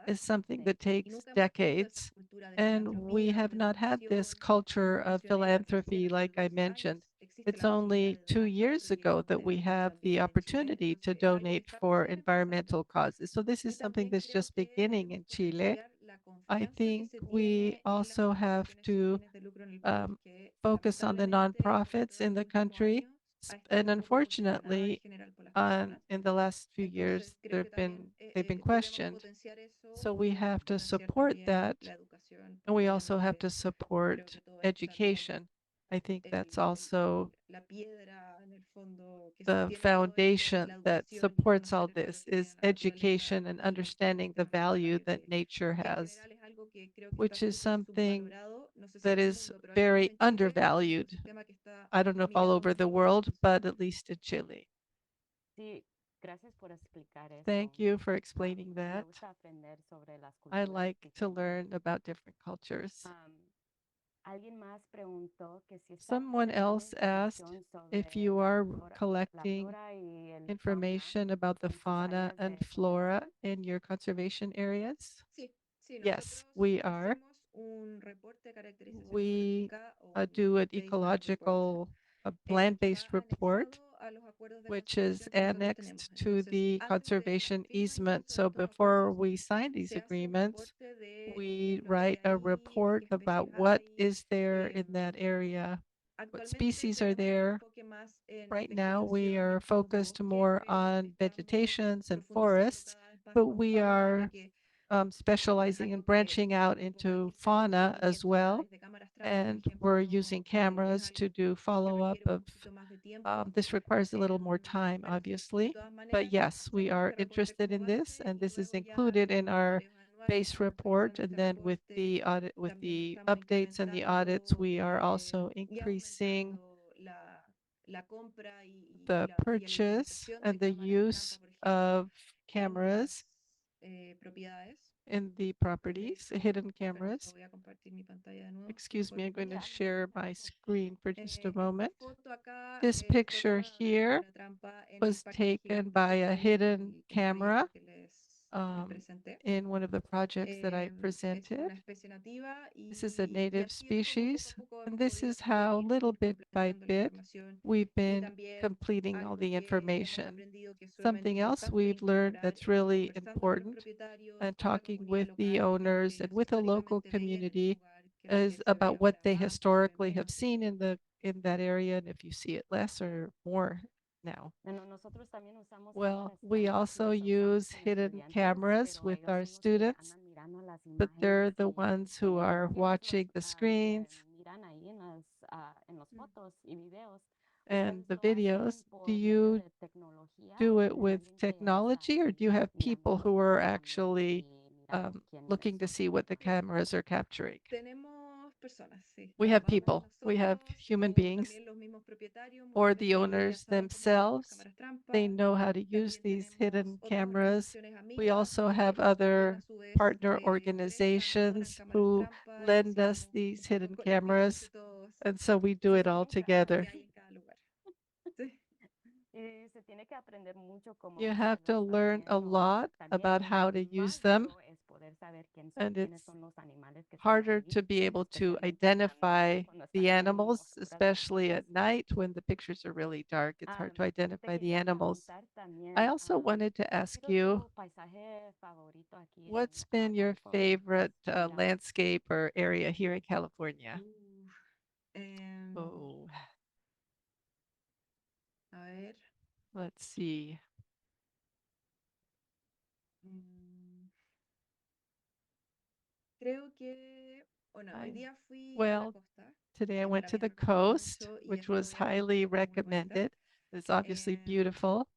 S2: is something that takes decades. And we have not had this culture of philanthropy, like I mentioned. It's only 2 years ago that we have the opportunity to donate for environmental causes. So this is something that's just beginning in Chile. I think we also have to focus on the nonprofits in the country. And unfortunately, in the last few years, they've been questioned. So we have to support that, and we also have to support education. I think that's also the foundation that supports all this is education and understanding the value that nature has, which is something that is very undervalued. I don't know if all over the world, but at least in Chile.
S1: Sí, gracias por explicar eso.
S2: Thank you for explaining
S1: Me
S2: that.
S1: gusta aprender sobre las
S2: I
S1: culturas
S2: like to
S1: diferentes.
S2: learn about different cultures.
S1: Alguien más preguntó que si está
S2: Someone
S1: obteniendo
S2: else asked
S1: información
S2: if
S1: sobre
S2: you
S1: la
S2: are
S1: flora
S2: collecting
S1: y el fauna
S2: information about the
S1: en sus
S2: fauna
S1: áreas
S2: and
S1: de
S2: flora
S1: conservación.
S2: in your conservation areas. Yes,
S3: Yes,
S2: we are. We do an ecological, land-based report, which is annexed to the conservation easement. So before we sign these agreements, we write a report about what is there in that area, what species are there. Right now, we are focused more on vegetations and forests, but we are specializing and branching out into fauna as well. And we're using cameras to do follow-up of, this requires a little more time, obviously. But yes, we are interested in this, and this is included in our base report. And then with the audit, with the updates and the audits, we are also increasing the purchase and the use of cameras in the properties, hidden cameras. Excuse me, I'm going to share my screen for just a moment. This picture here was taken by a hidden camera in one of the projects that I presented. This is a native species, and this is how little bit by bit we've been completing all the information. Something else we've learned that's really important and talking with the owners and with the local community is about what they historically have seen in that area, and if you see it less or more now.
S1: Nosotros también usamos
S2: Well,
S1: cámaras
S2: we
S1: cámaras y
S2: also
S1: las usamos
S2: use
S1: con
S2: hidden
S1: estudiantes,
S2: cameras
S1: pero
S2: with
S1: ellos
S2: our
S1: son los que
S2: students,
S1: andan mirando las
S2: but they're
S1: imágenes
S2: the
S1: y
S2: ones who are
S1: ellos
S2: watching the screens
S1: miran ahí en los fotos y videos.
S2: and
S1: ¿Ustedes
S2: the
S1: lo hacen
S2: videos. Do
S1: por medio
S2: you
S1: de tecnología o
S2: do it
S1: tienen
S2: with
S1: alguien que está
S2: technology, or do you
S1: ahí
S2: have
S1: mirando
S2: people
S1: las
S2: who are
S1: fotos también
S2: actually
S1: y mirando quiénes
S2: looking to
S1: son?
S2: see what the cameras are capturing?
S3: personas, sí.
S2: We
S3: No,
S2: have
S3: vamos
S2: people, we have
S3: nosotros
S2: human
S3: o
S2: beings,
S3: también los mismos propietarios,
S2: or
S3: muchas
S2: the
S3: veces ellos ya
S2: owners
S3: estaban familiarizados con las
S2: themselves.
S3: cámaras trampa.
S2: They know how to use
S3: También
S2: these
S3: tenemos
S2: hidden
S3: otras
S2: cameras.
S3: organizaciones
S2: We
S3: amigas
S2: also
S3: que
S2: have
S3: ellos también
S2: other
S3: a su vez
S2: partner
S3: prestan o donan
S2: organizations
S3: cámaras
S2: who
S3: trampa y
S2: lend
S3: así
S2: us
S3: vamos
S2: these
S3: un poco
S2: hidden
S3: con las vidas
S2: cameras.
S3: entre todos,
S2: And so we do it all
S3: lo
S2: together.
S3: que hay en cada lugar. Sí.
S1: Y se tiene que aprender mucho cómo
S2: You have to
S1: usarlos
S2: learn a
S1: también, o
S2: lot
S1: también
S2: about
S1: lo
S2: how to use
S1: más
S2: them.
S1: duro es poder saber
S2: And
S1: quiénes
S2: it's
S1: son los animales que están
S2: harder
S1: ahí,
S2: to be able to
S1: especialmente
S2: identify
S1: cuando están
S2: the
S1: en
S2: animals,
S1: oscuras las
S2: especially at
S1: imágenes.
S2: night when the pictures are really dark. It's hard to
S1: Te
S2: identify the
S1: quería
S2: animals.
S1: preguntar
S2: I
S1: también,
S2: also wanted to
S1: ¿cuál ha
S2: ask
S1: sido
S2: you,
S1: tu paisaje favorito aquí
S2: what's
S1: en
S2: been your
S1: California?
S2: favorite
S1: Mira,
S2: landscape or area here in California?
S3: Oh,
S2: Oh,
S3: a ver.
S2: let's see.
S3: mm, Creo que, bueno, hoy
S2: I-
S3: día fui a la
S2: Well,
S3: costa,
S2: today I
S3: que
S2: went
S3: para
S2: to
S3: mí es
S2: the
S3: algo que me gusta
S2: coast,
S3: mucho y
S2: which was
S3: estuve
S2: highly
S3: muy bonita.
S2: recommended. It's obviously
S3: Em,
S2: beautiful,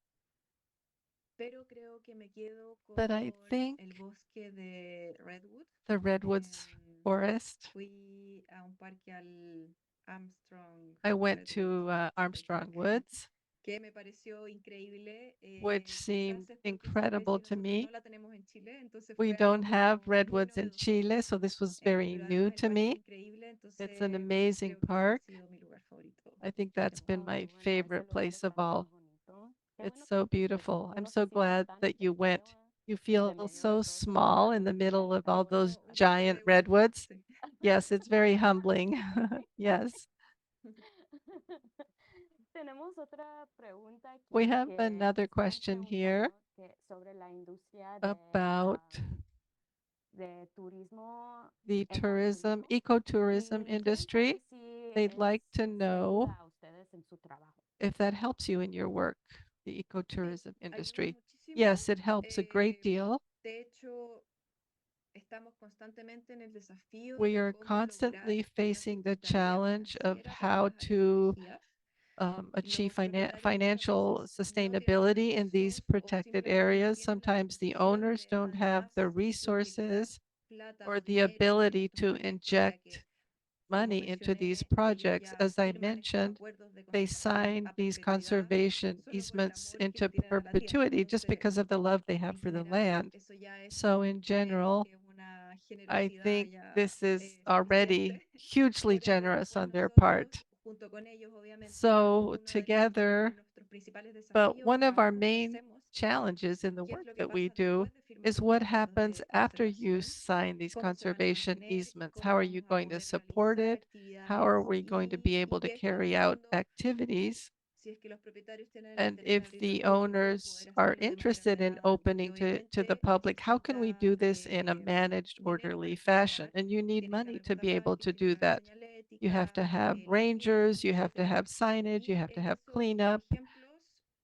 S3: Pero creo que me quedo
S2: but I
S3: con
S2: think
S3: el bosque de Redwood.
S2: the redwoods forest.
S3: Fui a un parque al Armstrong
S2: I went
S3: Redwood
S2: to
S3: State
S2: Armstrong
S3: Park,
S2: Woods,
S3: que me pareció increíble.
S2: which
S3: Quizás
S2: seemed
S3: es porque esa
S2: incredible
S3: especie
S2: to
S3: nosotros
S2: me.
S3: no la tenemos en Chile, entonces
S2: We
S3: fue
S2: don't
S3: algo
S2: have
S3: como muy
S2: redwoods in
S3: novedoso.
S2: Chile, so this was very
S3: Pero
S2: new
S3: además el
S2: to
S3: parque es
S2: me.
S3: increíble,
S2: It's an
S3: entonces
S2: amazing
S3: creo que ha
S2: park.
S3: sido mi lugar favorito
S2: I think
S3: de
S2: that's been
S1: oh,
S3: montaña.
S2: my
S1: qué bueno, ese
S2: favorite
S1: lugar
S2: place of
S1: está muy
S2: all.
S1: bonito. Qué
S2: It's
S1: bueno
S2: so
S1: que pues
S2: beautiful. I'm
S1: uno se
S2: so
S1: siente
S2: glad
S1: tan
S2: that you went.
S1: pequeño
S2: You
S1: de
S2: feel
S1: medio
S2: so
S1: de todos esos
S2: small in the
S1: árboles
S2: middle of all those
S1: maravillosos.
S3: Un poco
S2: giant
S3: de humildad,
S2: redwoods.
S3: sí.
S2: Yes, it's very humbling. Yes.
S1: Tenemos otra pregunta
S2: We
S1: aquí
S2: have
S1: que
S2: another
S1: están
S2: question here
S1: preguntando sobre la industria
S2: about
S1: de turismo
S2: the tourism,
S1: ecológico
S2: ecotourism
S1: y quieren saber
S2: industry.
S1: si
S2: They'd like to
S1: les
S2: know
S1: ayuda a ustedes en su trabajo.
S2: if that helps you in your work, the
S3: Sí,
S2: ecotourism
S3: ayuda
S2: industry.
S3: muchísimo.
S2: Yes, it helps a great deal.
S3: De hecho, estamos constantemente en el desafío
S2: We
S3: de
S2: are
S3: cómo lograr
S2: constantly
S3: una
S2: facing the
S3: sustentabilidad
S2: challenge of
S3: financiera para
S2: how
S3: las áreas
S2: to
S3: protegidas.
S2: achieve
S3: Los propietarios muchas
S2: financial
S3: veces no tienen
S2: sustainability in these
S3: recursos o
S2: protected
S3: simplemente no
S2: areas.
S3: tienen la
S2: Sometimes the
S3: disposición
S2: owners
S3: de
S2: don't have
S3: además
S2: the
S3: invertir
S2: resources
S3: plata
S2: or
S3: o
S2: the
S3: dinero en
S2: ability
S3: estos
S2: to
S3: proyectos, ya que,
S2: inject
S3: como
S2: money into these
S3: mencioné, ellos
S2: projects.
S3: ya
S2: As I
S3: firman estos
S2: mentioned,
S3: acuerdos de
S2: they
S3: conservación
S2: sign
S3: a
S2: these
S3: perpetuidad
S2: conservation
S3: solo por el
S2: easements
S3: amor que
S2: into
S3: le tienen a la tierra.
S2: perpetuity just
S3: Entonces,
S2: because of the love they have
S3: en
S2: for the
S3: general,
S2: land.
S3: eso ya es,
S2: So in
S3: creemos
S2: general,
S3: que es una
S2: I
S3: generosidad
S2: think
S3: ya
S2: this is already
S3: suficiente.
S2: hugely
S3: Pero
S2: generous
S3: pues
S2: on their
S3: nosotros,
S2: part.
S3: junto con ellos, obviamente,
S2: So
S3: uno
S2: together,
S3: de nuestros principales
S2: but
S3: desafíos
S2: one
S3: en el
S2: of our
S3: trabajo que
S2: main
S3: hacemos
S2: challenges in
S3: es
S2: the
S3: qué es
S2: work
S3: lo que
S2: that we
S3: pasa
S2: do
S3: después de firmar
S2: is
S3: estos
S2: what
S3: acuerdos
S2: happens
S3: de
S2: after you
S3: conservación,
S2: sign these
S3: cómo se van a
S2: conservation
S3: mantener,
S2: easements. How
S3: cómo
S2: are you
S3: vamos a
S2: going to
S3: poder
S2: support
S3: realizar
S2: it? How are
S3: actividades
S2: we going to be
S3: y
S2: able to
S3: qué es que en el
S2: carry out
S3: fondo,
S2: activities?
S3: si es que los propietarios tienen el
S2: And
S3: interés en
S2: if
S3: abrirlo al
S2: the
S3: público,
S2: owners
S3: poder
S2: are
S3: hacerlo de manera
S2: interested in
S3: ordenada, porque
S2: opening to the
S3: obviamente
S2: public, how can we do
S3: necesita
S2: this in a managed,
S3: dinero
S2: orderly
S3: para
S2: fashion?
S3: funcionar,
S2: And you need
S3: tienes que
S2: money
S3: haber
S2: to
S3: rutas
S2: be able to
S3: parques, tienes
S2: do
S3: que haber
S2: that. You have to
S3: señalética,
S2: have
S3: limpieza,
S2: rangers, you have to
S3: etcétera.
S2: have signage, you
S3: Y
S2: have to
S3: en
S2: have
S3: esos
S2: cleanup.
S3: ejemplos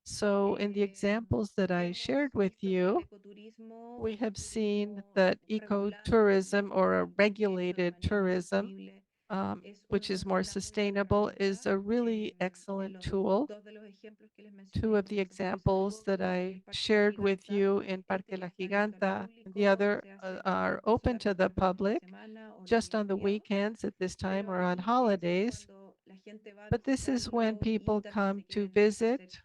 S2: So in the examples that I
S3: hemos
S2: shared with
S3: visto que el
S2: you,
S3: ecoturismo
S2: we
S3: o el
S2: have seen
S3: turismo
S2: that
S3: regulado,
S2: ecotourism or a
S3: hecho de
S2: regulated
S3: manera más
S2: tourism,
S3: sostenible, es
S2: which is more
S3: una muy buena
S2: sustainable, is
S3: herramienta.
S2: a really
S3: En
S2: excellent
S3: los
S2: tool.
S3: dos de los ejemplos que les
S2: Two
S3: mencioné,
S2: of
S3: uno
S2: the
S3: en Santa Luisa del
S2: examples that
S3: Bosque, otro en
S2: I
S3: el Parque La
S2: shared with
S3: Giganta,
S2: you in Parque
S3: ya
S2: La
S3: está abierto al
S2: Giganta, and the
S3: público,
S2: other
S3: se hace
S2: are open to
S3: solamente
S2: the
S3: los fines de
S2: public
S3: semana o los
S2: just
S3: días
S2: on the
S3: feriados.
S2: weekends at this time
S3: Pero
S2: or on
S3: ahí es
S2: holidays.
S3: cuando la gente va a
S2: But this is when
S3: visitarlo y
S2: people
S3: también
S2: come
S3: se
S2: to
S3: quieren
S2: visit.
S3: hacer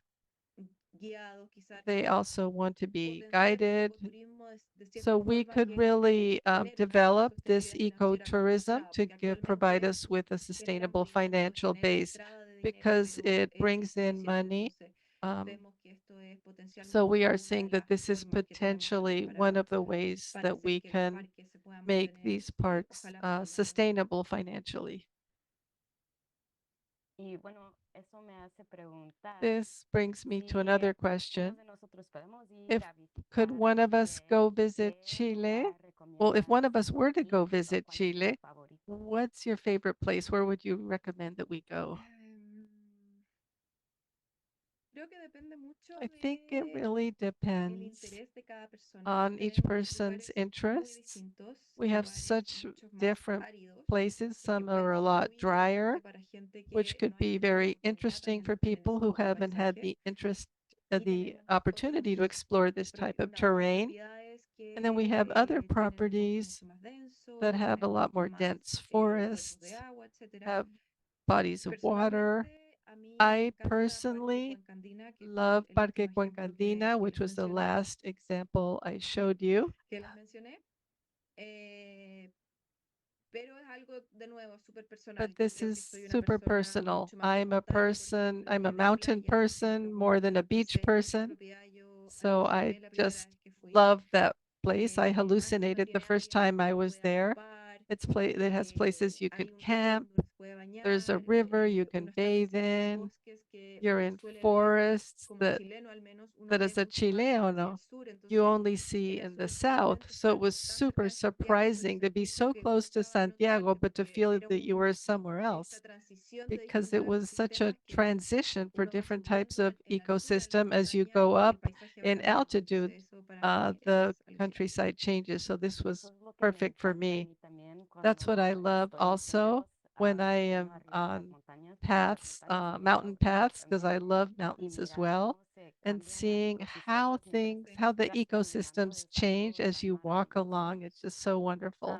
S3: guiados, quizás
S2: They also want to be
S3: potenciar el
S2: guided.
S3: ecoturismo de cierta
S2: So we
S3: forma
S2: could
S3: que
S2: really
S3: tener una
S2: develop this
S3: sostenibilidad financiera
S2: ecotourism
S3: contemplada,
S2: to
S3: porque
S2: provide
S3: actualmente
S2: us with a
S3: genera
S2: sustainable
S3: movimiento,
S2: financial
S3: genera
S2: base
S3: entrada de dinero,
S2: because
S3: pero
S2: it
S3: es
S2: brings in
S3: insuficiente.
S2: money.
S3: Entonces,
S2: Um,
S3: vemos que esto es
S2: so
S3: potencialmente
S2: we are
S3: una de
S2: seeing that
S3: las
S2: this is
S3: formas que tenemos
S2: potentially
S3: también
S2: one of the ways
S3: para
S2: that
S3: hacer
S2: we
S3: que los
S2: can
S3: parques se puedan
S2: make
S3: mantener,
S2: these parks
S3: ojalá por el largo tiempo.
S2: sustainable financially.
S1: Y bueno, eso me hace preguntar
S2: This brings me to
S1: si
S2: another
S1: unos
S2: question.
S1: de nosotros podemos ir
S2: If
S1: a
S2: could
S1: visitar
S2: one of us
S1: Chile,
S2: go visit
S1: ¿qué
S2: Chile?
S1: lugar
S2: Well, if one
S1: recomiendas
S2: of us were to
S1: ir
S2: go
S1: o
S2: visit
S1: cuál es tu
S2: Chile,
S1: favorito?
S2: what's your favorite place? Where would you recommend that we go?
S3: Creo que depende mucho
S2: I think it
S3: de
S2: really
S3: el
S2: depends
S3: interés de cada persona.
S2: on each
S3: Tenemos
S2: person's
S3: lugares muy
S2: interests.
S3: distintos,
S2: We have
S3: lugares
S2: such
S3: mucho más
S2: different
S3: áridos,
S2: places.
S3: que
S2: Some
S3: pueden
S2: are a
S3: ser
S2: lot
S3: muy
S2: drier,
S3: interesantes para gente
S2: which
S3: que
S2: could
S3: no haya
S2: be
S3: tenido la
S2: very
S3: oportunidad
S2: interesting
S3: también
S2: for
S3: de estar en
S2: people
S3: ese
S2: who
S3: tipo de
S2: haven't had
S3: paisaje.
S2: the interest,
S3: Y
S2: the
S3: tenemos
S2: opportunity to explore this type of
S3: otras
S2: terrain.
S3: propiedades
S2: And then we have other
S3: que tienen un bosque
S2: properties
S3: mucho más denso,
S2: that have a lot more
S3: más,
S2: dense
S3: cuerpos
S2: forests,
S3: de agua, etcétera.
S2: have bodies of water.
S3: Personalmente, a mí me
S2: I
S3: encanta Parque
S2: personally
S3: Cuencandina, que fue
S2: love
S3: el
S2: Parque
S3: último ejemplo
S2: Cuencandina, which
S3: que
S2: was the
S3: mencioné,
S2: last example I showed you.
S3: que les mencioné. Pero es algo de nuevo súper personal.
S2: But
S3: Yo
S2: this
S3: creo que
S2: is
S3: soy una
S2: super
S3: persona
S2: personal.
S3: mucho más de
S2: I'm a
S3: montaña, por
S2: person,
S3: ejemplo,
S2: I'm a
S3: que de
S2: mountain
S3: playa, por
S2: person
S3: ejemplo.
S2: more than a beach
S3: Entonces, esa
S2: person.
S3: propiedad yo
S2: So I
S3: aluciné la primera
S2: just
S3: vez que fui.
S2: love that place. I
S3: Además que no
S2: hallucinated the
S3: tiene
S2: first
S3: áreas
S2: time
S3: donde
S2: I
S3: uno
S2: was
S3: puede
S2: there.
S3: acampar,
S2: It has places you
S3: hay
S2: could
S3: un río
S2: camp.
S3: donde uno se puede bañar,
S2: There's a river you can
S3: uno está
S2: bathe
S3: encima de
S2: in.
S3: bosques que
S2: You're
S3: uno
S2: in
S3: suele ver
S2: forests
S3: como
S2: that
S3: chileno al menos, uno
S2: that
S3: ve
S2: as a
S3: mucho más hacia
S2: Chileno
S3: el sur.
S2: you
S3: Entonces,
S2: only see
S3: era
S2: in the
S3: súper
S2: south.
S3: sorprendente
S2: So
S3: estar
S2: it was
S3: tan
S2: super
S3: cerca de Santiago, por
S2: surprising
S3: eso
S2: to be
S3: mismo
S2: so
S3: que
S2: close to
S3: gustaba
S2: Santiago,
S3: notarte,
S2: but to
S3: porque
S2: feel
S3: era
S2: that you were somewhere else.
S3: esta transición de
S2: Because it
S3: distintos
S2: was such a
S3: ecosistemas que
S2: transition for
S3: uno va
S2: different types
S3: subiendo
S2: of
S3: en altura, en la
S2: ecosystem as you
S3: montaña,
S2: go
S3: y el
S2: up
S3: paisaje va
S2: in
S3: cambiando.
S2: altitude.
S3: Entonces, eso para mí
S2: The
S3: es alucinante.
S2: countryside changes. So this was
S1: Eso es lo que me
S2: perfect for
S1: encanta a
S2: me.
S1: mí también
S2: That's what I
S1: cuando
S2: love
S1: estoy en
S2: also
S1: senderos,
S2: when I
S1: subiendo
S2: am
S1: arriba de las
S2: on
S1: montañas, porque las
S2: paths,
S1: montañas tienen
S2: mountain
S1: otro color
S2: paths, because I
S1: también,
S2: love
S1: y
S2: mountains as
S1: mirar
S2: well,
S1: cómo se
S2: and
S1: cambian los
S2: seeing how
S1: ecosistemas mientras
S2: things, how the
S1: vas caminando
S2: ecosystems
S1: es
S2: change
S1: algo
S2: as you
S1: tan
S2: walk
S1: maravilloso.
S2: along. It's just so wonderful.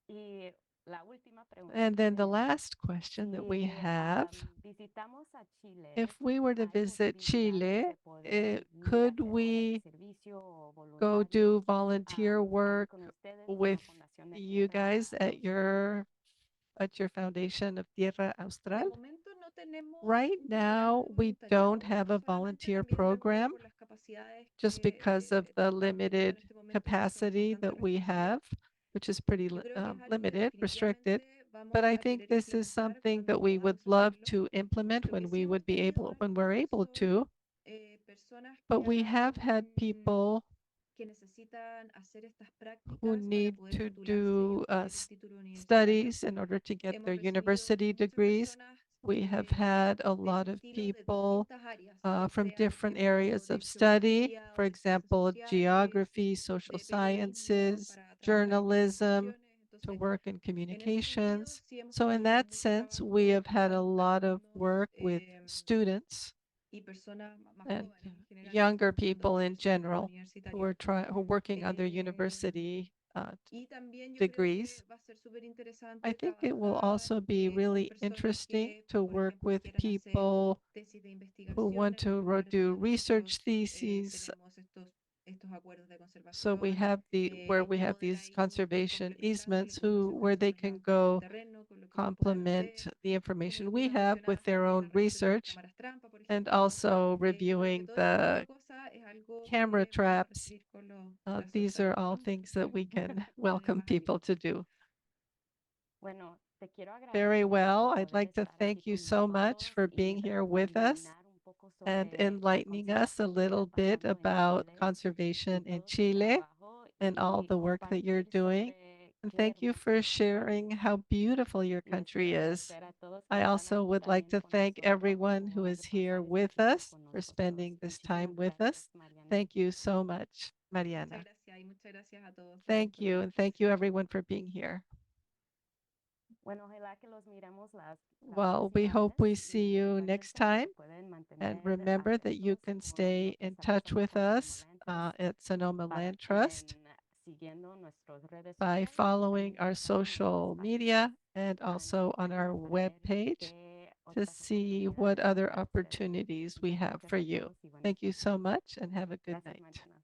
S1: Y la última pregunta
S2: And then the
S1: es,
S2: last question that we
S1: si
S2: have,
S1: visitamos a Chile,
S2: if we were to
S1: ¿hay
S2: visit
S1: posibilidades
S2: Chile,
S1: de poder ir a
S2: could
S1: hacer horas de
S2: we
S1: servicio o
S2: go do
S1: voluntarios
S2: volunteer
S1: ahí
S2: work
S1: con ustedes
S2: with
S1: como Fundación de
S2: you
S1: Tierra
S2: guys at
S1: Austral?
S2: your foundation of Tierra
S3: De
S2: Austral?
S3: momento no tenemos
S2: Right
S3: un programa
S2: now,
S3: de
S2: we
S3: voluntariado,
S2: don't have a
S3: solamente
S2: volunteer
S3: también de acuerdo
S2: program
S3: por las capacidades
S2: just
S3: que
S2: because of the
S3: el parque
S2: limited
S3: en este momento, que son
S2: capacity
S3: bastante
S2: that we
S3: restrictivas.
S2: have, which is pretty
S3: Yo creo que es algo que
S2: limited, restricted.
S3: definitivamente vamos
S2: But I
S3: a
S2: think
S3: querer
S2: this is
S3: implementar
S2: something that
S3: cuando
S2: we would
S3: podamos
S2: love
S3: hacerlo.
S2: to implement
S3: Lo que
S2: when
S3: sí
S2: we
S3: hemos
S2: would be
S3: tenido
S2: able, when we're able
S3: son
S2: to.
S3: personas
S2: But we have had people
S3: que necesitan hacer estas prácticas
S2: who
S3: para
S2: need
S3: poder
S2: to
S3: titularse y
S2: do
S3: obtener el título universitario.
S2: studies in order to get
S3: Hemos
S2: their
S3: recibido
S2: university
S3: muchas
S2: degrees.
S3: personas
S2: We have had a
S3: de
S2: lot of
S3: estilos de
S2: people
S3: distintas áreas, ya
S2: from
S3: sean
S2: different
S3: estilos
S2: areas
S3: de
S2: of study,
S3: geografía o
S2: for
S3: de ciencias
S2: example,
S3: sociales,
S2: geography, social
S3: de periodismo
S2: sciences,
S3: para trabajar en
S2: journalism,
S3: comunicaciones.
S2: to
S3: Entonces,
S2: work in
S3: en ese sentido,
S2: communications.
S3: sí hemos
S2: So in
S3: tenido
S2: that
S3: mucho
S2: sense, we have had a
S3: trabajo con
S2: lot of
S3: alumnos
S2: work with students
S3: y personas más
S2: and
S3: jóvenes en general que
S2: younger
S3: están estudiando
S2: people
S3: para
S2: in
S3: sus títulos
S2: general who are
S3: universitarios.
S2: working on their university
S3: Y también yo creo
S2: degrees.
S3: que va a ser súper interesante
S2: I think it will
S3: trabajar
S2: also be
S3: con
S2: really
S3: personas
S2: interesting
S3: que,
S2: to
S3: por
S2: work
S3: ejemplo,
S2: with
S3: quieran hacer
S2: people
S3: tesis de
S2: who
S3: investigación
S2: want
S3: en los
S2: to
S3: lugares
S2: do
S3: donde
S2: research
S3: nosotros
S2: theses.
S3: tenemos estos acuerdos de
S2: So we
S3: conservación
S2: have where
S3: y
S2: we have
S3: poder
S2: these
S3: ahí ir
S2: conservation
S3: complementando la
S2: easements
S3: información
S2: where
S3: que
S2: they
S3: nosotros
S2: can
S3: levantamos en
S2: go
S3: terreno con lo que uno puede
S2: complement
S3: ver.
S2: the
S3: Como
S2: information
S3: tú
S2: we
S3: lo
S2: have with
S3: mencionabas
S2: their
S3: también, la
S2: own
S3: revisión de las
S2: research
S3: cámaras trampa, por
S2: and
S3: ejemplo.
S2: also
S3: Yo creo
S2: reviewing
S3: que todo ese tipo
S2: the
S3: de cosas es algo
S2: camera
S3: que vamos a
S2: traps.
S3: recibir con los
S2: These
S3: brazos
S2: are all
S3: abiertos.
S2: things that we can
S3: De
S2: welcome
S3: más
S2: people
S3: abiertos.
S2: to do.
S1: Bueno, te quiero
S2: Very
S1: agradecer
S2: well.
S1: por
S2: I'd
S1: poder
S2: like to
S1: estar aquí
S2: thank you
S1: con
S2: so much
S1: nosotros
S2: for
S1: y
S2: being here with us
S1: iluminar un poco
S2: and
S1: sobre la
S2: enlightening us a
S1: conservación que
S2: little
S1: está
S2: bit
S1: pasando en
S2: about
S1: Chile y
S2: conservation in
S1: todo su
S2: Chile
S1: trabajo
S2: and all
S1: y
S2: the work that you're
S1: compartir
S2: doing.
S1: sobre
S2: And
S1: qué
S2: thank you
S1: hermoso
S2: for
S1: es su
S2: sharing
S1: país.
S2: how beautiful your
S1: Les
S2: country
S1: quiero
S2: is.
S1: agradecer a todos que
S2: I
S1: están
S2: also
S1: aquí
S2: would like
S1: también
S2: to
S1: con
S2: thank
S1: nosotros
S2: everyone who
S1: por
S2: is here
S1: pasar este
S2: with
S1: tiempo
S2: us
S1: con
S2: for
S1: nosotros.
S2: spending this time
S1: Muchísimas
S2: with
S1: gracias,
S2: us.
S1: Mariana.
S2: Thank you so much,
S3: Muchas
S2: Mariana.
S3: gracias y muchas gracias a todos. Gracias
S2: Thank
S3: por
S2: you,
S3: la
S2: and thank you
S3: invitación.
S2: everyone for being here.
S1: Bueno, ojalá que los miremos la
S2: Well, we
S1: próxima
S2: hope
S1: vez
S2: we
S1: y
S2: see you next
S1: recuérdense que
S2: time.
S1: se pueden
S2: And
S1: mantener
S2: remember that you
S1: atentos
S2: can
S1: con
S2: stay
S1: lo que
S2: in
S1: está
S2: touch
S1: pasando
S2: with
S1: con
S2: us
S1: Sonoma Land Trust
S2: at Sonoma
S1: para
S2: Land
S1: que
S2: Trust
S1: siguiendo nuestras redes
S2: by
S1: sociales y
S2: following
S1: también
S2: our
S1: visitando
S2: social
S1: nuestras
S2: media
S1: páginas
S2: and
S1: para
S2: also on our
S1: saber
S2: webpage
S1: qué
S2: to
S1: otras
S2: see what
S1: oportunidades hay
S2: other
S1: para ustedes.
S2: opportunities we
S1: Muchas
S2: have
S1: gracias
S2: for
S1: a
S2: you.
S1: todos y buenas
S2: Thank you so much and have a good
S1: Gracias,
S2: night.
S1: Mariana.